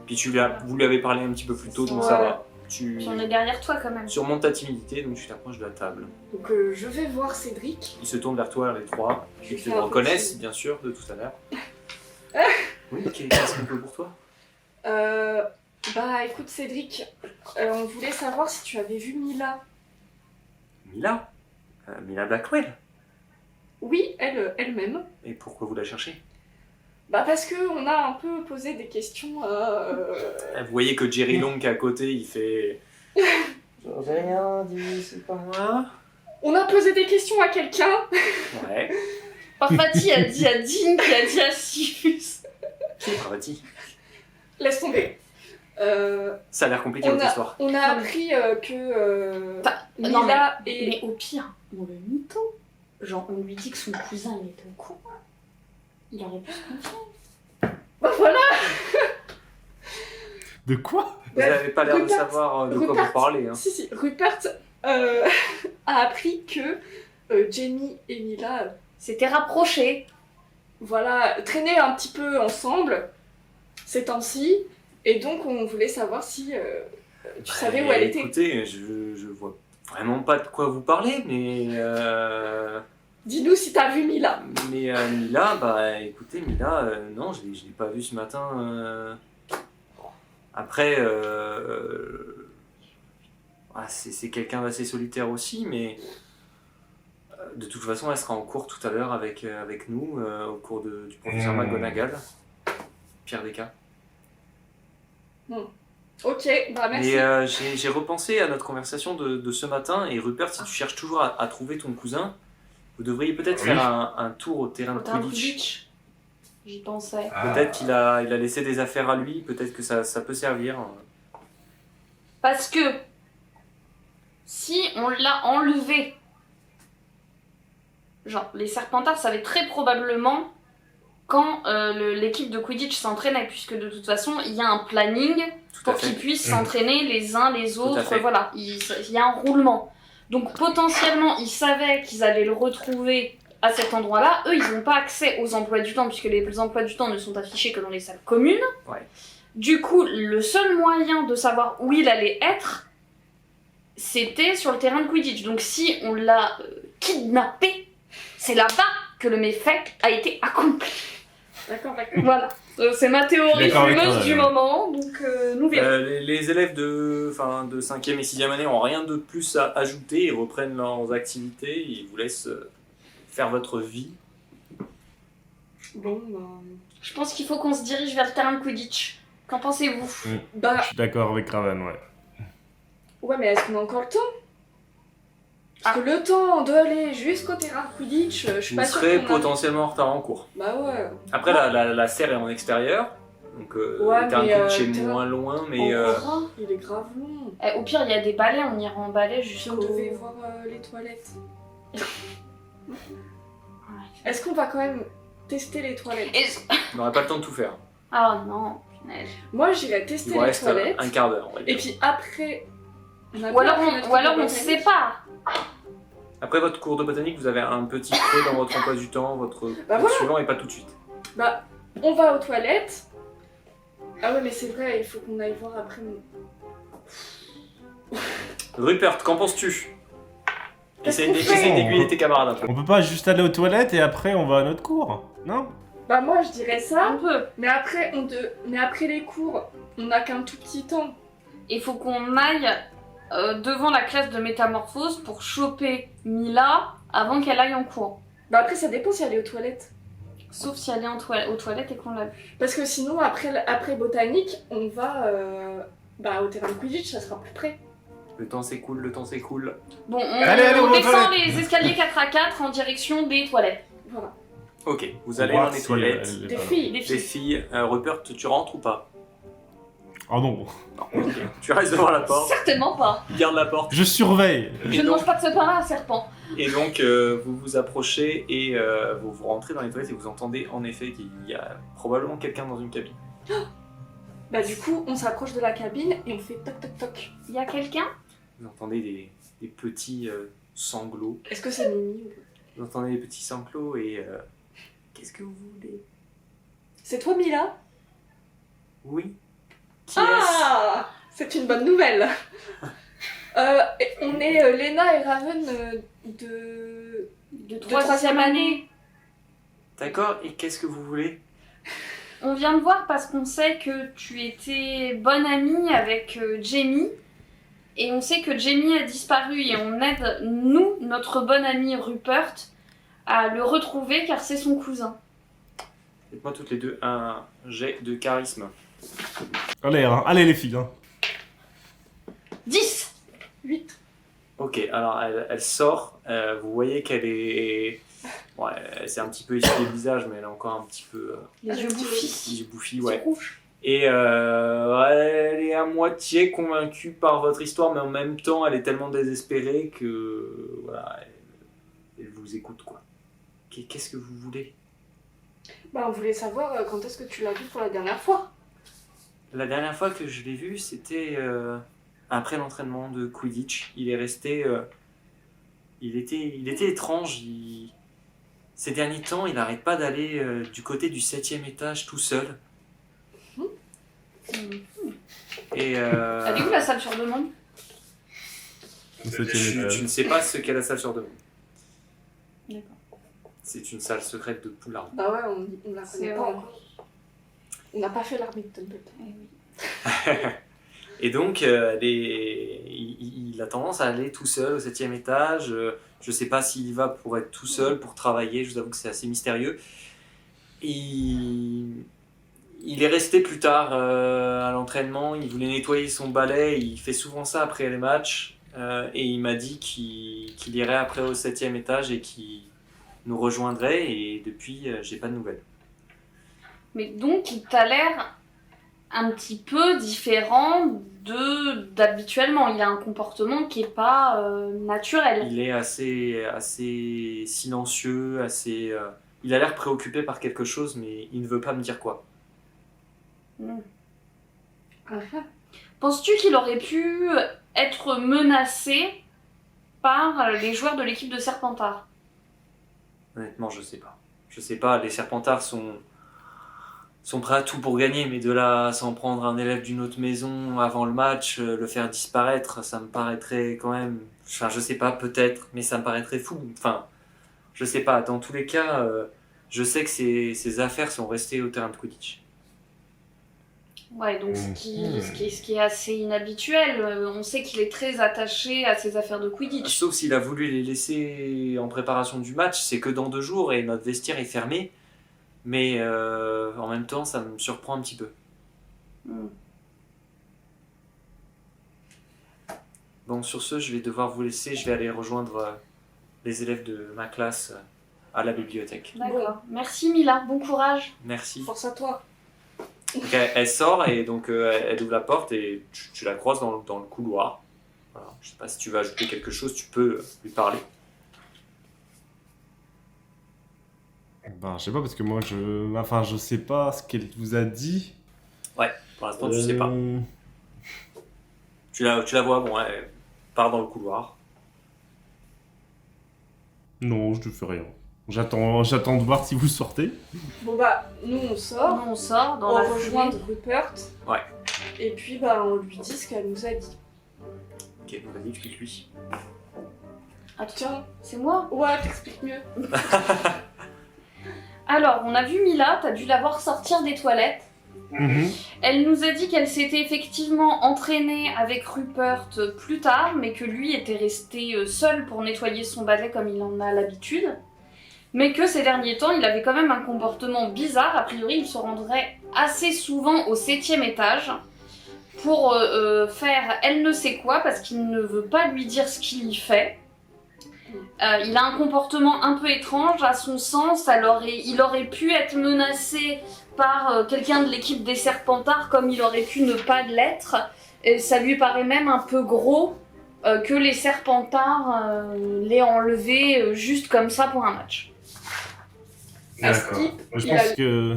Puis vous lui avez parlé un petit peu plus tôt, donc ça Ouais. va. Tu Puis on est derrière toi quand même. surmontes ta timidité, donc tu t'approches de la table. Donc je vais voir Cédric. Ils se tournent vers toi, les trois. Je Ils vais te faire un reconnaissent, petit- bien sûr, de tout à l'heure. Oui, qu'est-ce qu'on peut pour toi? Bah écoute Cédric, on voulait savoir si tu avais vu Mila. Mila Mila Blackwell. Oui, elle-même. Et pourquoi vous la cherchez? Bah parce que on a un peu posé des questions à... Vous voyez que Jerry Long à côté, il fait... J'ai rien dit, c'est pas moi. On a posé des questions à quelqu'un. Ouais. Parvati a dit à Dean qui a dit à Sifus. Qui est Parvati? Laisse tomber. Ça a l'air compliqué votre histoire. On a appris que Non, Mila et... Mais au pire, on le mytho. Genre, on lui dit que son cousin il était au courant. Il aurait pu se confier. Bah voilà. De quoi? Vous n'avez pas l'air de Rupert, savoir de quoi vous parlez. Hein. Si, Rupert a appris que Jamie et Mila, C'était rapproché. voilà, traînaient un petit peu ensemble ces temps-ci. Et donc on voulait savoir si tu savais où elle était. Écoutez, je vois vraiment pas de quoi vous parlez, mais... Dis-nous si t'as vu Mila. Mais Mila, bah écoutez, Mila, non, je l'ai pas vue ce matin. Après, c'est quelqu'un d'assez solitaire aussi, mais de toute façon, elle sera en cours tout à l'heure avec nous, au cours du professeur McGonagall, Pierre Descas. Ok, bah merci. Et j'ai repensé à notre conversation de ce matin, et Rupert, si tu cherches toujours à trouver ton cousin, vous devriez peut-être faire un tour au terrain de Quidditch. J'y pensais. Peut-être qu'il a laissé des affaires à lui, peut-être que ça peut servir. Parce que si on l'a enlevé, genre les Serpentards savaient très probablement quand l'équipe de Quidditch s'entraînait, puisque de toute façon il y a un planning pour qu'ils puissent s'entraîner les uns les autres, voilà, il y a un roulement. Donc potentiellement ils savaient qu'ils allaient le retrouver à cet endroit-là. Eux ils n'ont pas accès aux emplois du temps, puisque les emplois du temps ne sont affichés que dans les salles communes. Ouais. Du coup, le seul moyen de savoir où il allait être, c'était sur le terrain de Quidditch. Donc si on l'a kidnappé, c'est là-bas que le méfait a été accompli. D'accord. Voilà. C'est ma théorie D'accord avec fumeuse toi, du moment, donc nous verrons. Les élèves de 5e et 6e année n'ont rien de plus à ajouter, ils reprennent leurs activités, ils vous laissent faire votre vie. Bon, bah... Je pense qu'il faut qu'on se dirige vers le terrain de Quidditch. Qu'en pensez-vous? Bah, Je suis d'accord avec Raven, ouais. ouais, mais est-ce qu'on a encore le temps? Parce que le temps d'aller jusqu'au terrain de Quidditch, je suis Vous pas sûre serez qu'on a... potentiellement en retard en cours. Bah ouais. Après, la serre est en extérieur, donc Ouais, le terrain de mais, Quidditch est le terrain- moins loin, mais... En gras, il est grave long. Au pire, il y a des balais, on ira en balai Si jusqu'au... on devait voir les toilettes. Est-ce qu'on va quand même tester les toilettes? on n'aurait pas le temps de tout faire. Ah non, punaise. Moi, j'irais Il tester vous les reste toilettes. un quart d'heure, on va dire. Et puis après... Ou alors on se sépare. Après votre cours de botanique, vous avez un petit creux dans votre emploi du temps, votre Bah cours voilà. suivant et pas tout de suite. Bah, on va aux toilettes. Ah ouais, mais c'est vrai, il faut qu'on aille voir après. Rupert, qu'en penses-tu? Qu'est-ce Essaye qu'on fait d'aiguiller tes camarades un peu. On peut pas juste aller aux toilettes et après on va à notre cours, non? Bah moi, je dirais ça. Un peu. Mais après, mais après les cours, on n'a qu'un tout petit temps. Il faut qu'on aille devant la classe de métamorphose pour choper Mila avant qu'elle aille en cours. Bah après, ça dépend si elle est aux toilettes. Sauf si elle est aux toilettes et qu'on l'a vue. Parce que sinon, après botanique, on va au terrain de Quidditch, ça sera plus près. Le temps s'écoule, le temps s'écoule. Bon, Allez, on aux descend toilettes. les escaliers 4x4 en direction des toilettes. Voilà. Ok, vous On allez va dans voir les si toilettes. elle est Des pas là. filles. Des Les filles. filles, Rupert, tu rentres ou pas? Oh non, Non, ok. Tu restes devant la porte, Certainement pas. garde la porte. je surveille. Je Et ne donc, mange pas de ce pain à serpent. et donc, vous vous approchez et vous rentrez dans les toilettes et vous entendez en effet qu'il y a probablement quelqu'un dans une cabine. Bah du coup, on s'approche de la cabine et on fait toc toc toc. Il y a quelqu'un? Vous entendez des petits sanglots. Est-ce que c'est Mimi? Vous entendez des petits sanglots et... Qu'est-ce que vous voulez? C'est toi, Mila? Oui. Qui est-ce? Ah, c'est une bonne nouvelle. Et on est Léna et Raven De troisième troisième année. D'accord, et qu'est-ce que vous voulez? On vient de voir parce qu'on sait que tu étais bonne amie avec Jamie. Et on sait que Jamie a disparu et on aide, nous, notre bonne ami Rupert, à le retrouver car c'est son cousin. Faites-moi toutes les deux un jet de charisme. Allez les filles. 10. 8. Ok, alors elle sort, vous voyez qu'elle est... Ouais, elle s'est un petit peu essuyé le visage, mais elle a encore un petit peu... Les yeux bouffis. les yeux bouffis, C'est ouais. rouge. Et elle est à moitié convaincue par votre histoire, mais en même temps, elle est tellement désespérée que... Voilà, elle vous écoute, quoi. Qu'est-ce que vous voulez? Bah, on voulait savoir quand est-ce que tu l'as vu pour la dernière fois. La dernière fois que je l'ai vu, c'était après l'entraînement de Quidditch. Il est resté... il était étrange. Ces derniers temps, il n'arrête pas d'aller du côté du 7e étage tout seul. Et Elle est où la salle sur demande? tu ne sais pas ce qu'est la salle sur demande. D'accord. C'est une salle secrète de Poulard. Bah ouais, on la C'est connaît pas vrai. encore. On n'a pas fait l'armée de Templeton. Eh oui. Et donc, il a tendance à aller tout seul au 7e étage. Je ne sais pas s'il y va pour être tout seul, pour travailler. Je vous avoue que c'est assez mystérieux. Il est resté plus tard à l'entraînement. Il voulait nettoyer son balai. Il fait souvent ça après les matchs. Et il m'a dit qu'il irait après au 7e étage et qu'il nous rejoindrait. Et depuis, j'ai pas de nouvelles. Mais donc, il t'a l'air un petit peu différent d'habituellement. Il a un comportement qui est pas naturel. Il est assez silencieux, il a l'air préoccupé par quelque chose, mais il ne veut pas me dire quoi. Penses-tu qu'il aurait pu être menacé par les joueurs de l'équipe de Serpentard? Honnêtement, je sais pas. Je sais pas, les Serpentards sont prêts à tout pour gagner, mais de là à s'en prendre un élève d'une autre maison avant le match, le faire disparaître, ça me paraîtrait quand même... Enfin, je sais pas, peut-être, mais ça me paraîtrait fou. Enfin, je sais pas. Dans tous les cas, je sais que ces affaires sont restées au terrain de Quidditch. Ouais, donc ce qui est assez inhabituel. On sait qu'il est très attaché à ses affaires de Quidditch. Sauf s'il a voulu les laisser en préparation du match, c'est que dans 2 jours et notre vestiaire est fermé. Mais en même temps, ça me surprend un petit peu. Bon, sur ce, je vais devoir vous laisser. Je vais aller rejoindre les élèves de ma classe à la bibliothèque. D'accord. Merci Mila, bon courage. Merci. Force à toi. Donc, elle sort et donc elle ouvre la porte et tu la croises dans le couloir. Voilà. Je sais pas si tu veux ajouter quelque chose, tu peux lui parler. Bah, je sais pas, parce que moi, je sais pas ce qu'elle vous a dit. Ouais, pour l'instant, tu sais pas. Tu la vois, bon, elle part dans le couloir. Non, je ne fais rien. J'attends de voir si vous sortez. Bon bah, nous on sort. On sort dans On la rejoint foulée. Rupert. Ouais. Et puis bah, on lui dit ce qu'elle nous a dit. Ok, vas-y, explique-lui. Ah, Tiens. c'est moi. Ouais, t'expliques mieux. Alors, on a vu Mila, t'as dû la voir sortir des toilettes. Elle nous a dit qu'elle s'était effectivement entraînée avec Rupert plus tard, mais que lui était resté seul pour nettoyer son balai comme il en a l'habitude. Mais que ces derniers temps, il avait quand même un comportement bizarre. A priori, il se rendrait assez souvent au 7e étage pour faire elle ne sait quoi, parce qu'il ne veut pas lui dire ce qu'il y fait. Il a un comportement un peu étrange. À son sens, il aurait pu être menacé par quelqu'un de l'équipe des Serpentards, comme il aurait pu ne pas l'être. Et ça lui paraît même un peu gros que les Serpentards l'aient enlevé juste comme ça pour un match. D'accord. Skip, Je il a- pense que...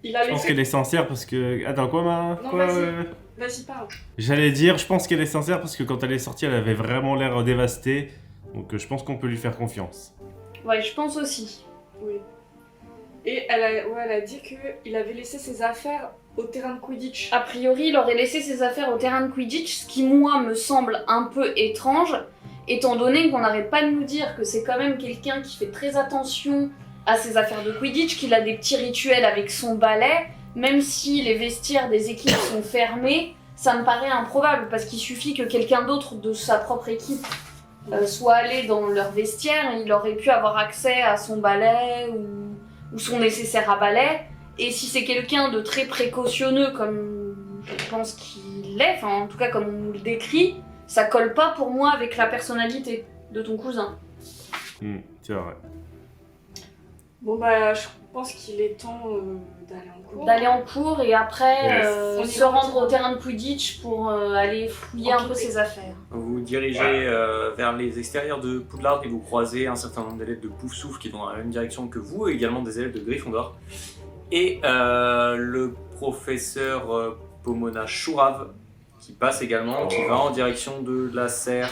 Il a Je pense laissé... qu'elle est sincère parce que... Attends, quoi, Non, quoi, vas-y. Vas-y, parle. J'allais dire, je pense qu'elle est sincère parce que quand elle est sortie, elle avait vraiment l'air dévastée. Donc je pense qu'on peut lui faire confiance. Ouais, je pense aussi. Oui. Et elle a dit qu'il avait laissé ses affaires au terrain de Quidditch. A priori, il aurait laissé ses affaires au terrain de Quidditch, ce qui, moi, me semble un peu étrange, étant donné qu'on n'arrête pas de nous dire que c'est quand même quelqu'un qui fait très attention à ses affaires de Quidditch, qu'il a des petits rituels avec son balai, même si les vestiaires des équipes sont fermés, ça me paraît improbable parce qu'il suffit que quelqu'un d'autre de sa propre équipe soit allé dans leur vestiaire, il aurait pu avoir accès à son balai ou son nécessaire à balai. Et si c'est quelqu'un de très précautionneux comme je pense qu'il l'est, enfin en tout cas comme on le décrit, ça colle pas pour moi avec la personnalité de ton cousin. C'est vrai. Bon bah je pense qu'il est temps d'aller en cours. D'aller en cours et après On y se va. rendre au terrain de Quidditch pour aller fouiller un peu ses affaires. Vous vous dirigez vers les extérieurs de Poudlard et vous croisez un certain nombre d'élèves de Poufsouffle qui vont dans la même direction que vous, et également des élèves de Gryffondor. Et le professeur Pomona Chourave qui passe également, qui va en direction de la serre.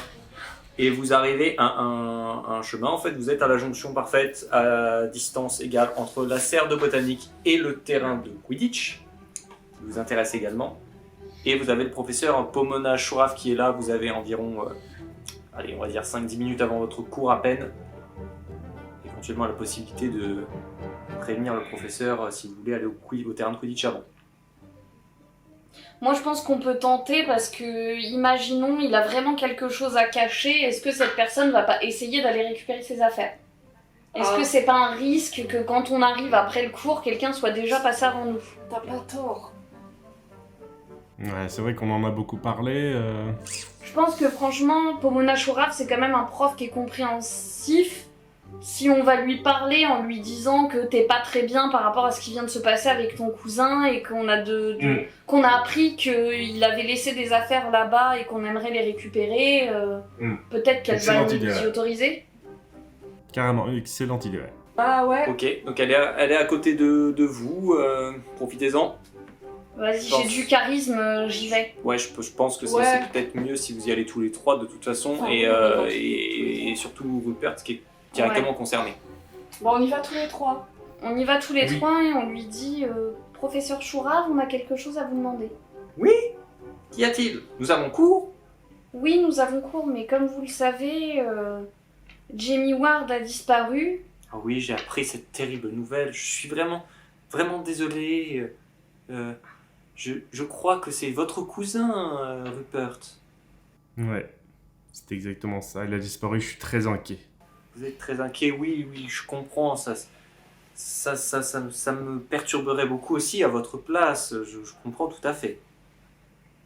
Et vous arrivez à un chemin, en fait vous êtes à la jonction parfaite, à distance égale entre la serre de botanique et le terrain de Quidditch, qui vous intéresse également. Et vous avez le professeur Pomona Chourave qui est là, vous avez environ, allez on va dire 5-10 minutes avant votre cours à peine. Éventuellement la possibilité de prévenir le professeur si vous voulez aller au terrain de Quidditch avant. Moi je pense qu'on peut tenter parce que, imaginons, il a vraiment quelque chose à cacher, est-ce que cette personne va pas essayer d'aller récupérer ses affaires? Est-ce que c'est pas un risque que quand on arrive après le cours, quelqu'un soit déjà passé avant nous? T'as pas tort. Ouais, c'est vrai qu'on en a beaucoup parlé. Je pense que franchement, Pomona Chourave c'est quand même un prof qui est compréhensif. Si on va lui parler en lui disant que t'es pas très bien par rapport à ce qui vient de se passer avec ton cousin et qu'on a qu'on a appris qu'il avait laissé des affaires là-bas et qu'on aimerait les récupérer, peut-être qu'elle va Excellente nous idée, y ouais. autoriser. Carrément, excellente idée. Ouais. Bah ouais. Ok, donc elle est à côté de vous, profitez-en. Vas-y, Pense. j'ai du charisme, j'y vais. Ouais, je pense que Ouais. c'est peut-être mieux si vous y allez tous les trois de toute façon, Enfin, et surtout Rupert qui est directement concerné. Bon on y va tous les trois. On y va tous les Oui. trois et on lui dit Professeur Chourave, on a quelque chose à vous demander. Qu'y a-t-il? Nous avons cours? Oui, nous avons cours, mais comme vous le savez, Jamie Ward a disparu. Ah oui, j'ai appris cette terrible nouvelle. Je suis vraiment désolé. Je crois que c'est votre cousin, Rupert. Ouais, c'est exactement ça. Il a disparu, je suis très inquiet. Vous êtes très inquiet, oui, je comprends. Ça me perturberait beaucoup aussi à votre place. Je comprends tout à fait.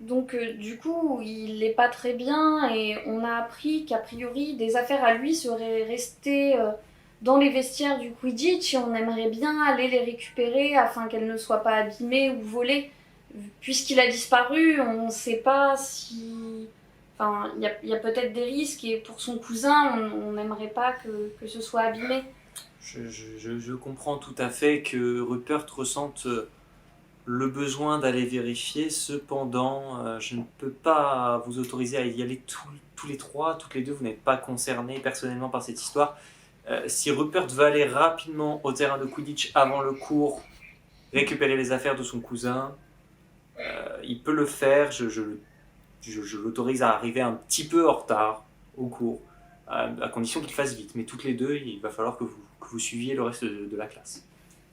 Donc du coup, il est pas très bien et on a appris qu'a priori des affaires à lui seraient restées dans les vestiaires du Quidditch et on aimerait bien aller les récupérer afin qu'elles ne soient pas abîmées ou volées. Puisqu'il a disparu, on ne sait pas si... Enfin, il y a peut-être des risques et pour son cousin, on n'aimerait pas que ce soit abîmé. Je comprends tout à fait que Rupert ressente le besoin d'aller vérifier. Cependant, je ne peux pas vous autoriser à y aller tous les trois, toutes les deux. Vous n'êtes pas concernés personnellement par cette histoire. Si Rupert veut aller rapidement au terrain de Quidditch avant le cours, récupérer les affaires de son cousin, il peut le faire. Je l'autorise à arriver un petit peu en retard au cours, à condition qu'il fasse vite. Mais toutes les deux, il va falloir que vous suiviez le reste de la classe.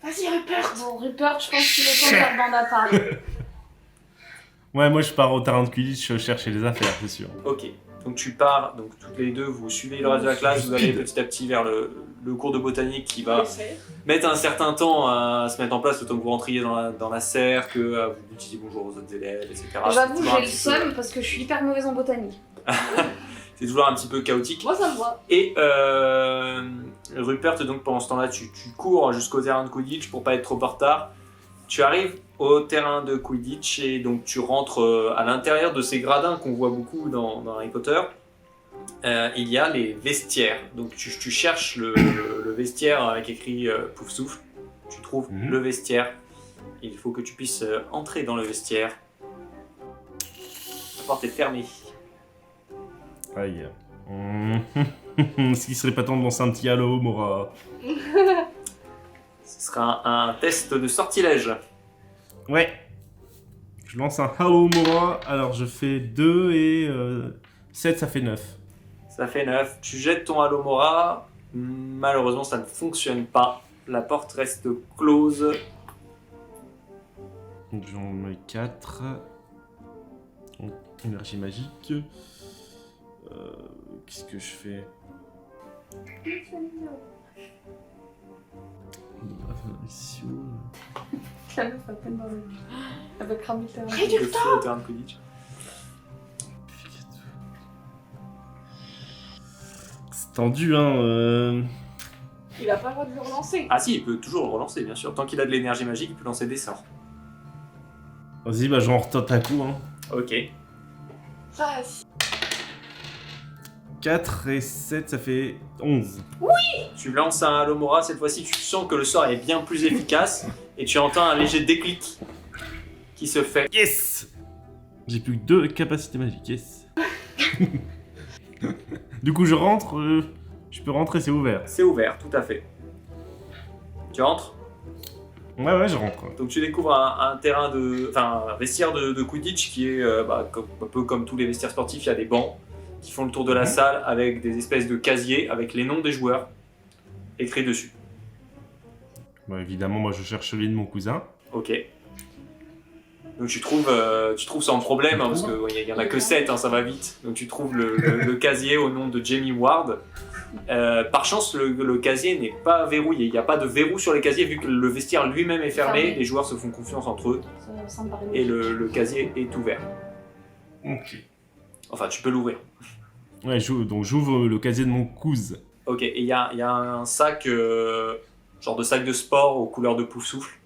Vas-y Rupert. Bon, Rupert, je pense qu'il est temps de faire bande à part. Ouais, moi je pars au terrain de Quidditch chercher les affaires, c'est sûr. Ok, donc tu pars, donc toutes les deux, vous suivez le reste de la classe, vous allez petit à petit vers le cours de botanique qui va mettre un certain temps à se mettre en place, le temps que vous rentriez dans la serre, que vous disiez bonjour aux autres élèves, etc. J'avoue, C'est toujours un j'ai le petit seum parce que je suis hyper mauvaise en botanique. C'est toujours un petit peu chaotique. Moi ça me va. Et Rupert, donc pendant ce temps-là, tu cours jusqu'au terrain de Quidditch pour pas être trop en retard. Tu arrives au terrain de Quidditch et donc tu rentres à l'intérieur de ces gradins qu'on voit beaucoup dans Harry Potter. Il y a les vestiaires. Donc tu cherches le vestiaire avec écrit Poufsouffle. Tu trouves le vestiaire. Il faut que tu puisses entrer dans le vestiaire. La porte est fermée. Aïe. Est-ce qu'il serait pas temps de lancer un petit halo, Mora? Ce sera un test de sortilège. Ouais. Je lance un halo, Mora. Alors je fais 2 et 7, ça fait 9. Ça fait 9. Tu jettes ton Alomora. Malheureusement, ça ne fonctionne pas. La porte reste close. Donc j'en mets 4. Donc, énergie magique. Qu'est-ce que je fais? Apparition. La meuf à peine dans le... Avec Ramilton. Le feu au terrain de Quidditch. C'est tendu, hein. Il a pas le droit de le relancer. Ah si, il peut toujours le relancer, bien sûr. Tant qu'il a de l'énergie magique, il peut lancer des sorts. Vas-y, bah j'en retente un coup, hein. Ok. Ah, si. 4 et 7, ça fait 11. Tu lances un Alomora, cette fois-ci tu sens que le sort est bien plus efficace et tu entends un léger déclic qui se fait. Yes! J'ai plus que 2 capacités magiques, yes. Du coup, je rentre, je peux rentrer, c'est ouvert. C'est ouvert, tout à fait. Tu rentres, Ouais, je rentre. donc tu découvres un terrain de. Enfin, un vestiaire de Quidditch qui est un peu comme tous les vestiaires sportifs, il y a des bancs qui font le tour de la salle avec des espèces de casiers avec les noms des joueurs écrits dessus. Bah, évidemment, moi je cherche celui de mon cousin. Ok. Donc tu trouves sans problème, hein, parce qu'il y en a que 7, hein, ça va vite. Donc tu trouves le casier au nom de Jamie Ward. Par chance, le casier n'est pas verrouillé. Il n'y a pas de verrou sur les casiers, vu que le vestiaire lui-même est fermé. Les joueurs se font confiance entre eux. Ça me paraît Et logique. le casier est ouvert. Ok. Enfin, tu peux l'ouvrir. Ouais, donc j'ouvre le casier de mon cousin. Ok, et il y a un sac, genre de sac de sport aux couleurs de Poufsouffle.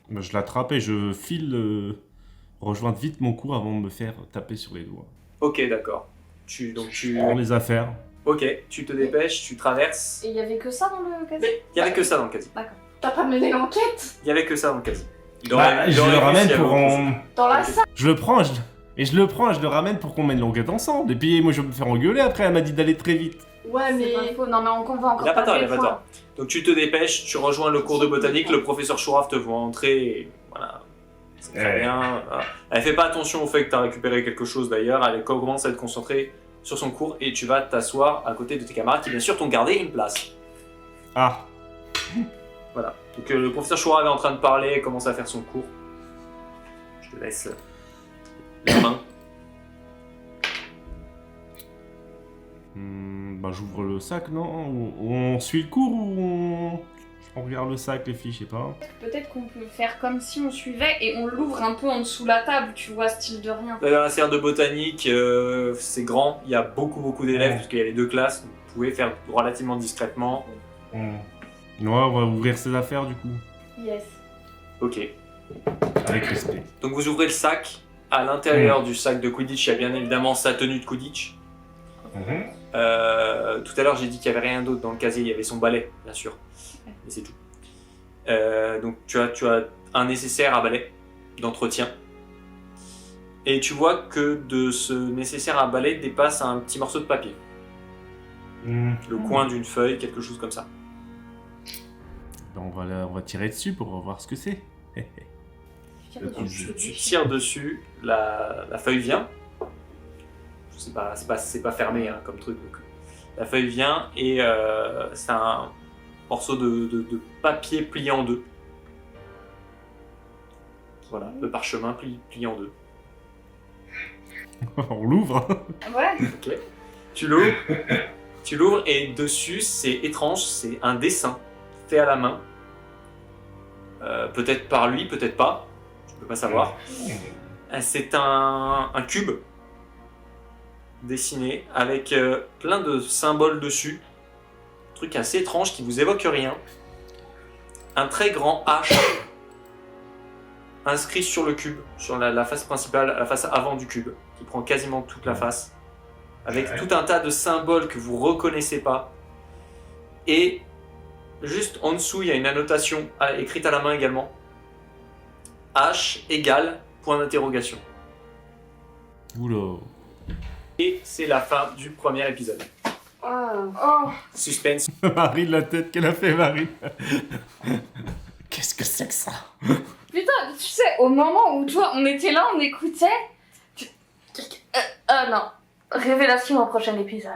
Bah, je l'attrape et je file rejoindre vite mon cours avant de me faire taper sur les doigts. Ok, d'accord. Prends les affaires. Ok, tu te dépêches, tu traverses. Et il y avait que ça dans le casier? Il y avait que ça dans le casier. T'as pas mené l'enquête Il y avait que ça dans le casier. Il Bah, aurait- il je aurait le pu ramène s'il y avait pour autre en... chose. dans la Ok. salle. Je le prends, je le ramène pour qu'on mène l'enquête ensemble. Et puis moi je vais me faire engueuler après, elle m'a dit d'aller très vite. Ouais, C'est pas mais. faux. Non, mais on va encore Il a pas tort, parler il a pas fois. tort. Donc tu te dépêches, tu rejoins le cours de botanique, le professeur Chouraf te voit entrer, et voilà. C'est très Ouais. bien. Voilà. Elle fait pas attention au fait que tu as récupéré quelque chose d'ailleurs, elle commence à être concentrée sur son cours et tu vas t'asseoir à côté de tes camarades qui bien sûr t'ont gardé une place. Ah, Voilà. Donc le professeur Chouraf est en train de parler, commence à faire son cours. Je te laisse la main. bah j'ouvre le sac, non? Ou on suit le cours ou on regarde le sac, les filles, je sais pas. Peut-être qu'on peut faire comme si on suivait et on l'ouvre un peu en dessous la table, tu vois, style de rien. Dans la serre de botanique, c'est grand, il y a beaucoup d'élèves parce qu'il y a les deux classes, donc vous pouvez faire relativement discrètement. Ouais, on va ouvrir ses affaires du coup. Yes. Ok. Avec respect. Donc vous ouvrez le sac. À l'intérieur du sac de Quidditch, il y a bien évidemment sa tenue de Quidditch. Tout à l'heure, j'ai dit qu'il n'y avait rien d'autre dans le casier. Il y avait son balai, bien sûr. Et c'est tout. Donc tu as un nécessaire à balai d'entretien. Et tu vois que de ce nécessaire à balai dépasse un petit morceau de papier. Le coin d'une feuille, quelque chose comme ça. Ben, on va tirer dessus pour voir ce que c'est. Tu tires dessus, la feuille vient. C'est pas fermé hein, comme truc. Donc, la feuille vient et c'est un morceau de papier plié en deux. Voilà, le parchemin plié en deux. On l'ouvre. Ouais. Ok. Tu l'ouvres et dessus, c'est étrange, c'est un dessin fait à la main. Peut-être par lui, peut-être pas. Je peux pas savoir. C'est un cube dessiné avec plein de symboles dessus. Un truc assez étrange qui vous évoque rien. Un très grand H inscrit sur le cube, sur la face principale, la face avant du cube, qui prend quasiment toute la face. Avec tout un tas de symboles que vous reconnaissez pas. Et juste en dessous, il y a une annotation écrite à la main également. H égale point d'interrogation. Oula. Et c'est la fin du premier épisode. Oh. Suspense. Marine, la tête qu'elle a fait, Marine. Qu'est-ce que c'est que ça? Putain, tu sais, au moment où toi, on était là, on écoutait. Non. Révélation au prochain épisode.